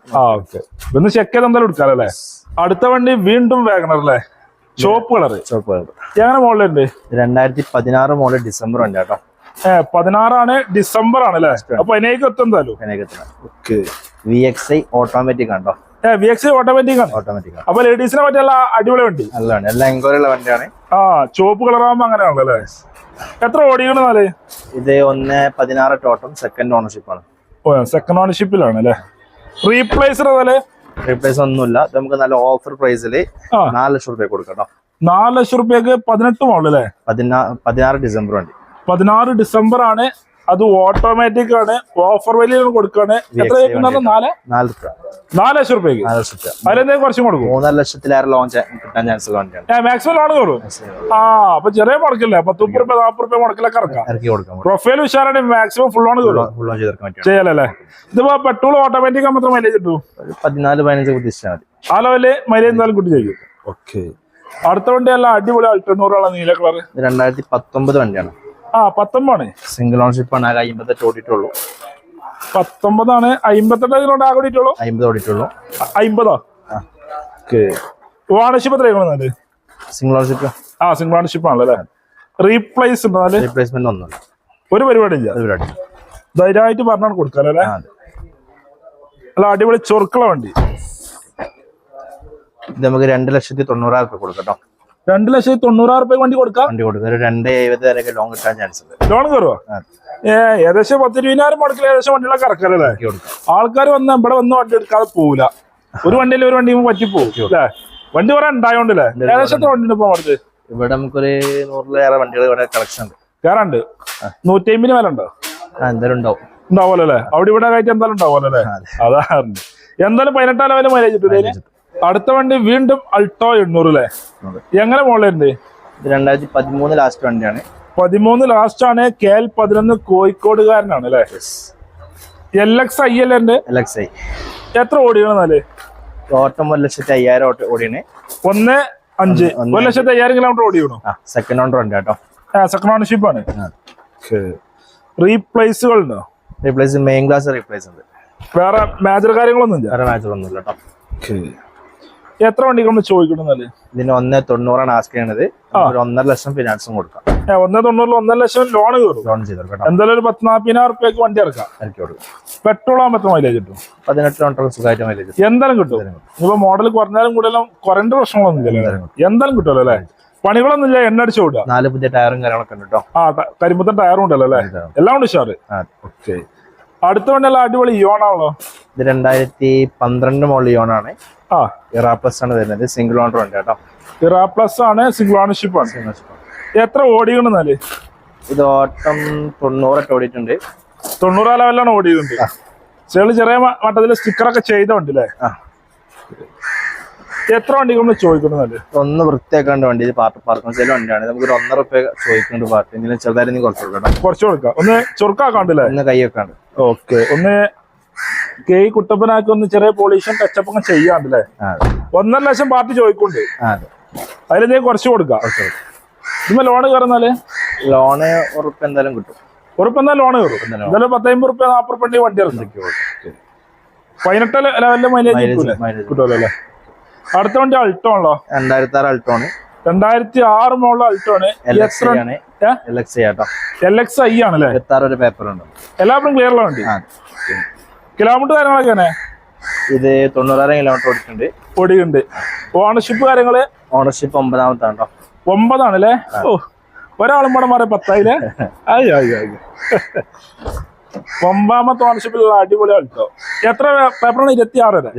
ഒന്ന് ചെക്ക് ചെയ്ത് എന്തായാലും എടുക്കാറല്ലേ? അടുത്ത വണ്ടി വീണ്ടും വാഗണർ അല്ലേ? ചോപ്പ് കളർ. എങ്ങനെ മോഡലുണ്ട്? 2016 മോഡൽ ഡിസംബർ വണ്ടി കേട്ടോ. 16 ഡിസംബർ ആണല്ലേ? അപ്പൊ അതിനേക്ക് എത്തും എന്തായാലും. VXi ഓട്ടോമാറ്റിക് ആണോ? VXi ഓട്ടോമാറ്റിക് ആണ്. അപ്പൊ ലേഡീസിനെ പറ്റിയുള്ള അടിപൊളി വണ്ടി. നല്ലതാണ്. എല്ലാം എൻക്വയറി ഉള്ള വണ്ടിയാണ്. ചോപ്പ് കളർ ആകുമ്പോ അങ്ങനെയാണല്ലോ അല്ലേ? എത്ര ഓടിക്കണെന്നാല്? ഇത് 1.16 ടോട്ടൽ. സെക്കൻഡ് ഓണർഷിപ്പ് ആണ്. സെക്കൻഡ് ഓണർഷിപ്പിലാണ് അല്ലേ? റീപ്ലേസ് റീപ്ലേസ് ഒന്നുമില്ല. നമുക്ക് നല്ല ഓഫർ പ്രൈസിൽ 4 ലക്ഷം രൂപ കൊടുക്കാം. 4 ലക്ഷം രൂപയ്ക്ക് 18 മോഡൽ അല്ലേ? 16 ഡിസംബർ വണ്ടി. 16 ഡിസംബർ ആണ്. അത് ഓട്ടോമാറ്റിക് ആണ്. ഓഫർ വലിയ കൊടുക്കാണ്. എത്ര 4 ലക്ഷം രൂപയ്ക്ക്. അതിലെന്തെങ്കിലും കുറച്ചും കൊടുക്കും. 3.5 ലക്ഷത്തിലേറെ ലോൺ കിട്ടാൻ ചാൻസ് മാക്സിമം ലോൺ കയറും. അപ്പൊ ചെറിയ മുടക്കില്ല. 10-30 രൂപ 40 രൂപ മുടക്കിലൊക്കെ ഇറക്കി കൊടുക്കാം. പ്രൊഫൈൽ ഉഷാറാണ്. മാക്സിമം ഫുൾ ലോൺ കയറും. ചെയ്യാലല്ലേ? ഇതിപ്പോ പെട്രോൾ ഓട്ടോമാറ്റിക് ആകുമ്പോൾ മൈലേജ് കിട്ടും? 14-15 പ്രതീക്ഷിച്ചാൽ മതി. ആ ലെവല് മൈലേജ് എന്തായാലും കുട്ടി ചെയ്യും. ഓക്കെ. അടുത്ത വണ്ടി അല്ല അടിപൊളി അൾട്ടോണൂറുള്ള നീല കളർ. 2019 വണ്ടിയാണ്. 19 സിംഗിൾ ഓണർഷിപ്പ് ആണ്. 58 ഓടിയിട്ടുള്ളൂ. 19 58 ആകെ ഓടിയിട്ടുള്ളൂ. 50 ഓടിയിട്ടുള്ളൂ. 50 ഓണർഷിപ്പ് എത്രയാണ്? Single ownership. സിംഗിൾ ഓണർഷിപ്പ് ആണല്ലേ. റീപ്ലേസ് ഉണ്ടോ? റീപ്ലേസ്മെന്റ് ഒന്നുമില്ല. ഒരു പരിപാടി ഇല്ല. ധൈര്യമായിട്ട് പറഞ്ഞാണ് കൊടുക്കാല്ലേ. അല്ല അടിപൊളി ചൊറുക്കുള്ള വണ്ടി. ഇത് നമുക്ക് 2,90,000 കൊടുക്കട്ടോ. 2,90,000 വണ്ടി കൊടുക്കാം. വണ്ടി കൊടുക്കാം. ഒരു 2,70 വരെയൊക്കെ ലോൺ കിട്ടാൻ ചാൻസ് ഉണ്ട്. ലോൺ കയറുമോ? ഏകദേശം 10-20,000 മുടക്കിൽ ഏകദേശം വണ്ടികളൊക്കെ ഇറക്കാല്ലേ. ആൾക്കാർ വന്ന് ഇവിടെ വന്ന് വണ്ടി എടുക്കാതെ പോവില്ല. ഒരു വണ്ടിയിൽ ഒരു വണ്ടി പറ്റിപ്പോവും അല്ലേ. വണ്ടി കുറെ ഉണ്ടായോണ്ടല്ലേ. ഏകദേശം എത്ര വണ്ടി ഇപ്പൊ അടുത്ത്? ഇവിടെ നമുക്കൊരു 100-ലേറെ വണ്ടികൾ ഇവിടെ കളക്ഷൻ ഉണ്ട്. കയറാണ്ട് 150 മേലെ ഉണ്ടോ? എന്തായാലും ഉണ്ടാവും. ഉണ്ടാവുമല്ലോ അല്ലേ. അവിടെ ഇവിടെ ആയിട്ട് എന്തായാലും ഉണ്ടാവുമല്ലോ അല്ലേ. അതാണ് എന്തായാലും 18 ലെവല് മൈലേജ് കിട്ടും. അടുത്ത വണ്ടി വീണ്ടും അൾട്ടോ 800 അല്ലേ. എങ്ങനെ മോളുണ്ട്? 2013 ലാസ്റ്റ് വണ്ടിയാണ്. 13 ലാസ്റ്റ് ആണ്. KL 11 കോഴിക്കോടുകാരനാണ് അല്ലേ. LXi അല്ലേ? LXi. എത്ര ഓടിയാണ്? ഓട്ടം 1,05,000 ഓടിയാണ്. 1,5 1,05,000 കിലോമീറ്റർ ഓടിയണോ? സെക്കൻഡ് ഓണർ ഉണ്ട് കേട്ടോ. സെക്കൻഡ് ഓണർഷിപ്പ് ആണ്. റീപ്ലേസുകൾ ഉണ്ടോ? റീപ്ലേസ് മെയിൻ ക്ലാസ് റീപ്ലേസ് ഉണ്ട്. വേറെ മേജർ കാര്യങ്ങളൊന്നും ഇല്ല. വേറെ മേജർ ഒന്നും ഇല്ല കേട്ടോ. എത്ര വണ്ടികൾ നമ്മൾ ചോദിക്കണമെന്നല്ലേ? ഇതിന് 1,90,000 ആസ്ക് ചെയ്യണത്. 1.5 ലക്ഷം ഫിനാൻസും കൊടുക്കാം. 1,90,000 1.5 ലക്ഷം ലോൺ കയറും. ലോൺ ചെയ്ത് കൊടുക്കാം. എന്തായാലും ഒരു 10-40,000 വണ്ടി ഇറക്കാം. പെട്രോൾ ആകുമ്പോൾ എത്ര മൈലേജ് കിട്ടും? 18 കിലോമീറ്റർ സുഖമായിട്ട് മൈലേജ് എന്തായാലും കിട്ടും. ഇപ്പൊ മോഡൽ കുറഞ്ഞാലും കൂടുതലും കുറേണ്ട പ്രശ്നങ്ങളൊന്നും ഇല്ല. എന്തായാലും കിട്ടുമല്ലോ അല്ലേ. പണികളൊന്നും ഇല്ല. എണ്ണ അടിച്ചു വിടുക. 4 പുതിയ ടയറും കാര്യങ്ങളൊക്കെ ഉണ്ട് കേട്ടോ. കരിമ്പത്തൻ ടയറും ഉണ്ടല്ലോ അല്ലേ. എല്ലാം ഉണ്ട് ഉഷാറ്. അടുത്ത വണ്ടിയല്ല അടിപൊളി ഇയോണാണല്ലോ. ഇത് 2012 മോഡൽ ഇയോണാണ്. ഇറ പ്ലസ് ആണ് വരുന്നത്. സിംഗിൾ ഓണർ ഉണ്ട് കേട്ടോ. ഇറ പ്ലസ് ആണ്. സിംഗിൾ ഓണർഷിപ്പ് ആണ്. എത്ര ഓടിക്കണെന്നാല്? ഇത് ഓട്ടം 90 ഓടിയിട്ടുണ്ട്. 90 ലെവലാണ് ഓടിയിട്ടുണ്ട്. ചെറിയ മട്ടത്തില് സ്റ്റിക്കറൊക്കെ ചെയ്തോണ്ടല്ലേ. എത്ര വണ്ടി നമ്മൾ ചോദിക്കുന്നത്? ഒന്ന് വൃത്തിയാക്കാണ്ട് വണ്ടി. ഇത് പാർക്കിംഗ് സെയിൽ വണ്ടിയാണ്. നമുക്ക് ഒരു 1.5 രൂപ ചോദിക്കുന്നുണ്ട്. പാർട്ടിങ് ചെറുതായി കുറച്ച് കൊടുക്കാം. കുറച്ച് കൊടുക്കാം. ഒന്ന് ചുരുക്കാക്കാണ്ടല്ലേ. ഒന്ന് കൈ വെക്കാണ്ട്. ഓക്കെ. ഒന്ന് കുട്ടപ്പനാക്കി ഒന്ന് ചെറിയ പോളിഷൻ ടച്ചപ്പ് ഒക്കെ ചെയ്യാണ്ടല്ലേ. 1.5 ലക്ഷം പാർട്ടി ചോദിക്കുന്നുണ്ട്. അതിലെന്തെങ്കിലും കുറച്ച് കൊടുക്കാം. ഇതുമ്പോ ലോണ് കയറുന്നാല് ലോണ് ഉറപ്പ് എന്തായാലും കിട്ടും. ഉറപ്പെന്തായാലും ലോണ് കയറും. എന്തായാലും 10-50 40 വണ്ടി ഇറക്കും. 18 ലെവലിലെ മൈലേജ് കിട്ടുമല്ലോ അല്ലേ. അടുത്ത വണ്ടി അൾട്ടോ ആണല്ലോ. 2006 അൾട്ടോ ആണ്. 2006 മോഡൽ അൾട്ടോ ആണ്. LXi ആണല്ലേ. 26 പേപ്പർ ഉണ്ട്. എല്ലാവരും ക്ലിയർ ഉള്ള വണ്ടി. കിലോമീറ്റർ കാര്യങ്ങളൊക്കെ ഇത് 90,000 കിലോമീറ്റർ ഓടിയിട്ടുണ്ട്. ഓടിയുണ്ട്. ഓണർഷിപ്പ് കാര്യങ്ങള്? ഓണർഷിപ്പ് 9ാമത്തെ ആണോ. 9 ആണല്ലേ. ഒരാളും കൂടെ മാറി 10 9ാമത്തെ ഓണർഷിപ്പിലുള്ള അടിപൊളി അൾട്ടോ. എത്ര പേപ്പറാണ്? 26 വരെ.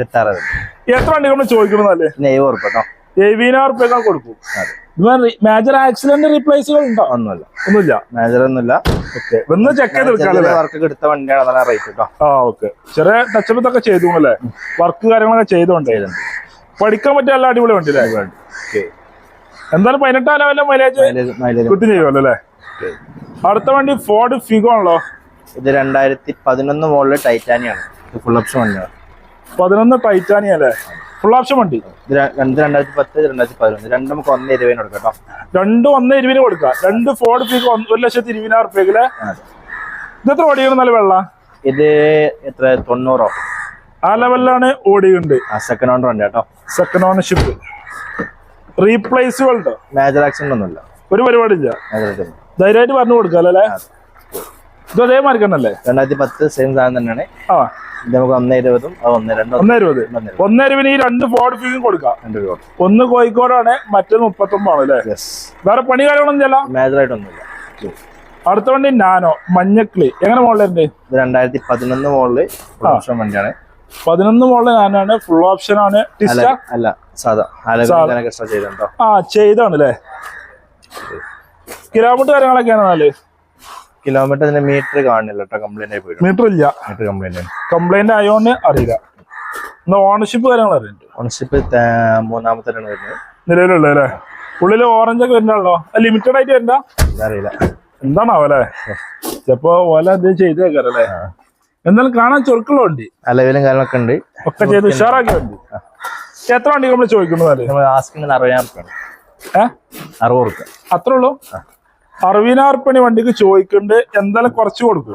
എത്ര വണ്ടി നമ്മൾ ചോദിക്കണമെന്നല്ലേ? 70,000 കൊടുക്കും. മേജർ ആക്സിഡന്റ് റീപ്ലേസുകൾ ഉണ്ടോ? ഒന്നുമില്ല. മേജർ ഒന്നുമില്ല. ഒന്ന് ചെക്ക് ചെയ്ത് വർക്ക് എടുത്ത വണ്ടിയാണ് റേറ്റ് കേട്ടോ. ഓക്കെ. ചെറിയ ടച്ചപ്പ് ഒക്കെ ചെയ്തു അല്ലേ. വർക്ക് കാര്യങ്ങളൊക്കെ ചെയ്തോണ്ടേ. പഠിക്കാൻ പറ്റിയ എല്ലാ അടിപൊളി വണ്ടി അല്ലേ. എന്തായാലും 18 ലെവലിലെ മൈലേജ് കിട്ടും ചെയ്യുമല്ലോ അല്ലേ. അടുത്ത വണ്ടി ഫോർഡ് ഫിഗോ ആണല്ലോ. ഇത് 2011 മോഡല് ടൈറ്റാനിയാണ്. ഫുൾ ഓപ്ഷൻ വണ്ടിയാണ്. 11 ടൈറ്റാനിയ അല്ലേ. ഫുൾ ഓപ്ഷൻ വണ്ടി. 2010 2011 രണ്ടും നമുക്ക് 1,20,000 കൊടുക്കാം. രണ്ടും 1,20,000 കൊടുക്കാം. 2 ഫോർഡ് ഫിഗോ 1,20,000 ഇത് എത്ര ഓടിയാണ്? നല്ല വെള്ള. ഇത് എത്ര 90 ആ ലെവലിലാണ് ഓടിയുണ്ട്. സെക്കൻഡ് ഓണർ ഉണ്ട് കേട്ടോ. Second ownership. റീപ്ലേസുകൾ ഉണ്ടോ? മേജർ ആക്സിഡന്റ് ഒന്നുമില്ല. ഒരു പരിപാടി ഇല്ല. ധൈര്യമായിട്ട് പറഞ്ഞു കൊടുക്കാം അല്ലേ. ഇത് അതേമാതിരി തന്നെയല്ലേ. 2010 സെയിം സാധനം തന്നെയാണ്. നമുക്ക് 1,20,000 1,20,000 ഈ 2 ഫോർഡ് ഫിഗും കൊടുക്കാം. ഒന്ന് കോഴിക്കോടാണ്, മറ്റേത് 39 ആണല്ലേ. വേറെ പണി കാര്യങ്ങളൊന്നും ചെയ്യല. മേജർ ആയിട്ടൊന്നുമില്ല. അടുത്ത വണ്ടി നാനോ മഞ്ഞക്കിളി. എങ്ങനെ മോഡലുണ്ട്? 2011 മോഡല് ഫുൾ ഓപ്ഷൻ വണ്ടിയാണ്. 11 മോഡല് നാനാണ്. ഫുൾ ഓപ്ഷൻ ആണ്. അല്ല സാധാ ചെയ്തോ. ചെയ്താണല്ലേ. കിലോമീറ്റർ കാര്യങ്ങളൊക്കെയാണ്. കിലോമീറ്റർ മീറ്റർ കാണില്ല കേട്ടോ. കംപ്ലൈന്റ് ആയി പോയി. മീറ്റർ ഇല്ല. കംപ്ലൈന്റ് ആയോണ്ട് അറിയില്ല. ഓണർഷിപ്പ് കാര്യങ്ങൾ അറിയുന്നുണ്ട്. ഓണർഷിപ്പ് 3ാമത്തെ വരുന്നത് നിലവിലുള്ള അല്ലേ. ഉള്ളില് ഓറഞ്ച് ഒക്കെ വരുന്നുണ്ടോ? ലിമിറ്റഡ് ആയിട്ട് വരണ്ട. അറിയില്ല എന്താണാവല്ലേ. ചിലപ്പോ ഓല എന്തെങ്കിലും ചെയ്തേക്കാറല്ലേ. എന്നാലും കാണാൻ ചൊറുക്കുള്ള വണ്ടി. അലവിലും കാര്യങ്ങളൊക്കെ ഉണ്ട്. ഒക്കെ ചെയ്ത് ഉഷാറാക്കിയ വണ്ടി. എത്ര വണ്ടി നമ്മൾ ചോദിക്കുന്നത്? 60 അത്രേ ഉള്ളൂ. 60,000 വണ്ടിക്ക് ചോദിക്കുന്നുണ്ട്. എന്തായാലും കുറച്ച് കൊടുക്കും.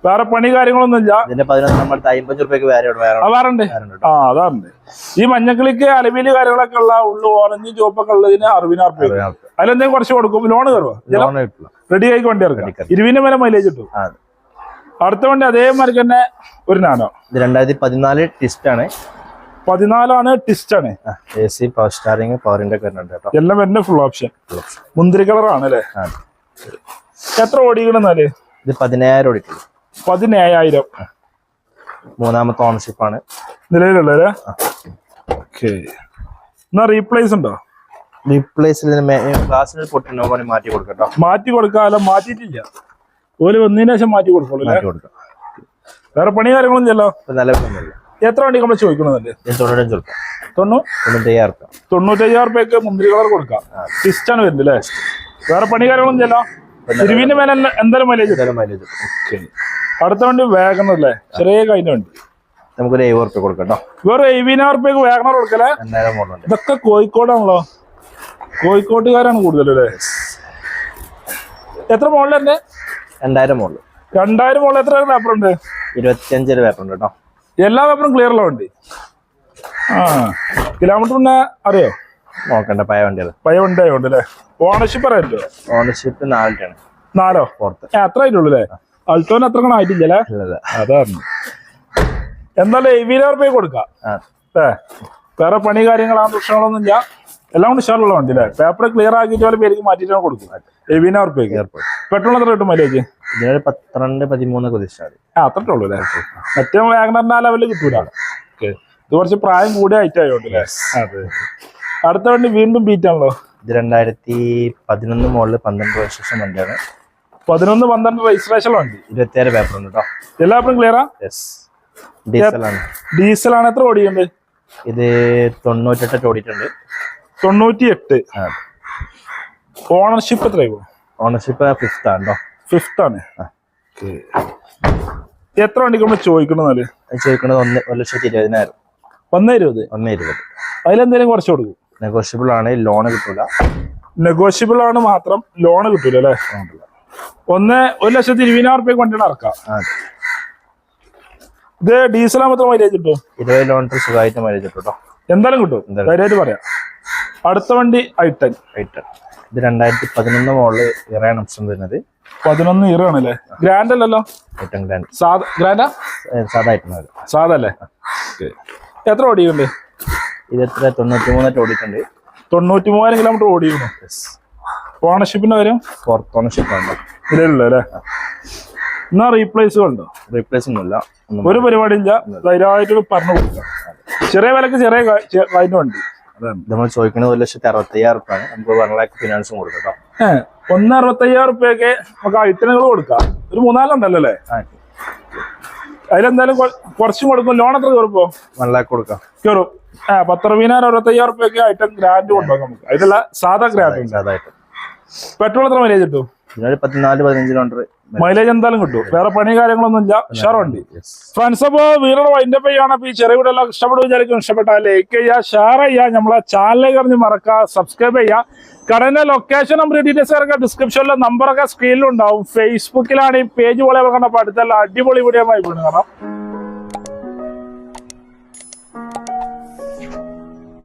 വേറെ പണി കാര്യങ്ങളൊന്നും ഇല്ല. ഇതിന്റെ 50 രൂപയ്ക്ക് വേറെ വേറുണ്ട്. അതാറുണ്ട്. ഈ മഞ്ഞക്കിളിക്ക് അലവില് കാര്യങ്ങളൊക്കെ ഉള്ള ഉള്ളു ഓറഞ്ച് ചുവപ്പൊക്കെ ഉള്ളതിന് 60,000 രൂപ. അതിലെന്തെങ്കിലും കുറച്ച് കൊടുക്കും. ലോണ് കയറുമോ? റെഡി ആയി വണ്ടി ഇറക്കാം. 20 വരെ മൈലേജ് കിട്ടും. അടുത്ത വണ്ടി അതേമാതിരി തന്നെ ഒരു നാനോ. 2014 ടിസ്റ്റ് ആണ്. 14 ടിസ്റ്റ് ആണ്. AC പവർ സ്റ്റാറിംഗ് പവറിന്റെ കേട്ടോ. എല്ലാം വരുന്ന ഫുൾ ഓപ്ഷൻ. മുന്തിരി കളർ ആണ് അല്ലേ? എത്ര ഓടിക്കണെന്നാല്? ഇത് 17,000 ഓടിക്കുള്ളൂ. 17,000. മൂന്നാമത്തെ ഓണർഷിപ്പ് ആണ് നിലവിലുള്ളത്. എന്നാ റീപ്ലേസ് ഉണ്ടോ? റീപ്ലേസ് ഗ്ലാസിന് പൊട്ടുണ്ടോ മാറ്റി കൊടുക്കട്ടോ. മാറ്റി കൊടുക്കാല്ല, മാറ്റിയിട്ടില്ല. ഓല് വന്നതിന് ശേഷം മാറ്റി കൊടുക്കുള്ളൂ. വേറെ പണി കാര്യങ്ങളൊന്നും ചെല്ലോ. എത്ര വണ്ടി നമ്മൾ ചോദിക്കണമെന്നല്ലേ? 95,000 രൂപയ്ക്ക് മുന്തിരി കളർ കൊടുക്കാം. ടിസ്റ്റാണ് വരുന്നത് അല്ലേ? വേറെ പണി കാര്യങ്ങളൊന്നും ചെല്ലോ. 20 മേലെ എന്തായാലും മൈലേജ്. അടുത്ത വണ്ടി വാഗണർ അല്ലേ? ചെറിയ കഴിഞ്ഞ വണ്ടി. നമുക്കൊരു 70,000 രൂപ കൊടുക്കട്ടോ. വേറെ 70,000 രൂപയ്ക്ക് വാഗണർ കൊടുക്കല്ലേ? ഇതൊക്കെ കോഴിക്കോടാണല്ലോ. കോഴിക്കോട്ടുകാരാണ് കൂടുതലല്ലേ? എത്ര മോഡൽ തന്നെ? 2000 മോഡൽ. 2000 മോഡൽ. എത്ര പേപ്പർ ഉണ്ട്? 25 പേപ്പർ ഉണ്ട് കേട്ടോ. എല്ലാ പേപ്പറും ക്ലിയർ ഉള്ള വണ്ടി. കിലോമീറ്റർ പിന്നെ അറിയോ? നോക്കണ്ട. പഴയ വണ്ടിയാണ്. പഴയ വണ്ടി ആയതുകൊണ്ട് അല്ലേ? ഓണർഷിപ്പ് അറിയാമല്ലോ. ഓണർഷിപ്പ് 4 4 അത്ര ആയിട്ടുള്ളൂ അല്ലേ? അൾട്ടോന് അത്ര ആയിട്ടില്ലല്ലേ? അതാണ്. എന്തായാലും 70,000 രൂപ കൊടുക്കാം. വേറെ പണി കാര്യങ്ങളാണ് പ്രശ്നങ്ങളൊന്നും ഇല്ല. എല്ലാം കൊണ്ട് ഉഷാറുള്ള വണ്ടി അല്ലേ? പേപ്പർ ക്ലിയർ ആക്കിയിട്ട് പോലെ പേർക്ക് മാറ്റിയിട്ടാണ് കൊടുക്കും. 70,000 രൂപയ്ക്ക്. പെട്രോൾ എത്ര കിട്ടും മൈലേജ്? 12-13 പ്രതീക്ഷിച്ചാൽ അത്രേ ഉള്ളൂ അല്ലേ? മറ്റേ വാഗണറിന്റെ ആ ലെവലിൽ കിട്ടൂല. ഇത് കുറച്ച് പ്രായം കൂടിയ ഐറ്റം ആയതുകൊണ്ട് അല്ലേ? അതെ. അടുത്ത വണ്ടി വീണ്ടും ബീറ്റ് ആണല്ലോ. ഇത് 2011 മോഡല് 12 രജിസ്ട്രേഷൻ വണ്ടിയാണ്. 11-12 രജിസ്ട്രേഷൻ വണ്ടി. 26 പേപ്പർ ഉണ്ട് കേട്ടോ. എല്ലാ പേപ്പറും ക്ലിയറാ? ഡീസലാണ്. ഡീസലാണ്. എത്ര ഓടിയുണ്ട്? ഇത് 98 ഓടിയിട്ടുണ്ട്. 98. ഓണർഷിപ്പ് എത്രയോ? ഓണർഷിപ്പ് 5th ആണോ? 5th ആണ്. എത്ര വണ്ടിക്ക് നമ്മൾ ചോദിക്കണമെന്നാല്? ചോദിക്കുന്നത് 1,20,000. 1,20,000. അതിലെന്തെങ്കിലും കുറച്ച് കൊടുക്കും? നെഗോഷ്യബിൾ ആണ്. ലോണ് കിട്ടൂല. നെഗോഷ്യബിൾ ആണ് മാത്രം. ലോണ് കിട്ടൂല അല്ലേ? 1,20,000 രൂപയ്ക്ക് വണ്ടിയാണ് ഇറക്കാം. ഇത് ഡീസൽ മാത്രം മൈലേജ് കിട്ടും. 20 കിലോമീറ്റർ സുഖമായിട്ട് മൈലേജ് കിട്ടും. എന്തായാലും കിട്ടും. ധൈര്യമായിട്ട് പറയാം. അടുത്ത വണ്ടി i10. ഇത് 2011 മോഡല് ഇറയാണ് ഓപ്ഷൻ വരുന്നത്. 11 ഇറാണല്ലേ? ഗ്രാൻഡ് അല്ലല്ലോ? ഗ്രാൻഡാ? സാധാ അല്ലേ? എത്ര ഓടിയുണ്ട്? ഇത് 93 ഓടിയിട്ടുണ്ട്. 93,000 കിലോമീറ്റർ ഓടിയിരുന്നു. ഓണർഷിപ്പിന്റെ കാര്യം? 4th ഓണർഷിപ്പ് ആണ്. ഇതിലുള്ള അല്ലേ? എന്നാ റീപ്ലേസുകൾ ഉണ്ടോ? റീപ്ലേസ് ഒന്നുമില്ല. ഒരു പരിപാടി ഇല്ല. ധൈര്യമായിട്ട് പറഞ്ഞു കൊടുക്കാം. ചെറിയ വിലക്ക് ചെറിയ കഴിഞ്ഞ വണ്ടി. നമ്മൾ ചോദിക്കുന്നത് 1,60,000 രൂപയാണ്. നമുക്ക് 1 lakh ഫിനാൻസും കൊടുക്കാം. 1,65,000 രൂപയൊക്കെ നമുക്ക് ഐറ്റനുകൾ കൊടുക്കാം. ഒരു 3-4 ഉണ്ടല്ലോ അല്ലേ? അതിലെന്തായാലും കുറച്ചും കൊടുക്കും. ലോൺ എത്ര കയറുമ്പോ? 1 lakh കൊടുക്കാം. കയറും. 10,60,000 രൂപയൊക്കെ ഐറ്റം ഗ്രാൻഡ് കൊണ്ടുപോകാം നമുക്ക്. അതിലുള്ള സാധാ ഗ്രാൻഡ്. പെട്രോൾ എത്ര മൈലേജ് കിട്ടും? 14-15 കിലോമീറ്റർ മൈലേജ് എന്തായാലും കിട്ടും. വേറെ പണി കാര്യങ്ങളൊന്നും ഇല്ല. ഉഷാർ വണ്ടി. ഫ്രണ്ട്സ്, അപ്പോ വീടിന്റെ വൈൻഡപ്പ് ചെയ്യാണ്. അപ്പൊ ഈ ചെറിയ വീട് എല്ലാം ഇഷ്ടപ്പെടും വിചാരിക്കും. ഇഷ്ടപ്പെട്ടാൽ ലൈക്ക് ചെയ്യുക, ഷെയർ ചെയ്യുക, നമ്മളെ ചാനലിലേക്ക് അറിഞ്ഞ് മറക്കുക, സബ്സ്ക്രൈബ് ചെയ്യുക. കടന്റെ ലൊക്കേഷൻ നമ്പർ ഡീറ്റെയിൽസ് ഒക്കെ ഡിസ്ക്രിപ്ഷനിലെ നമ്പറൊക്കെ സ്ക്രീനിലുണ്ടാവും. ഫേസ്ബുക്കിലാണ് ഈ പേജ് പോലെ കണ്ടപ്പോൾ അടുത്തുള്ള അടിപൊളി വീഡിയോ ആയി കാണാം.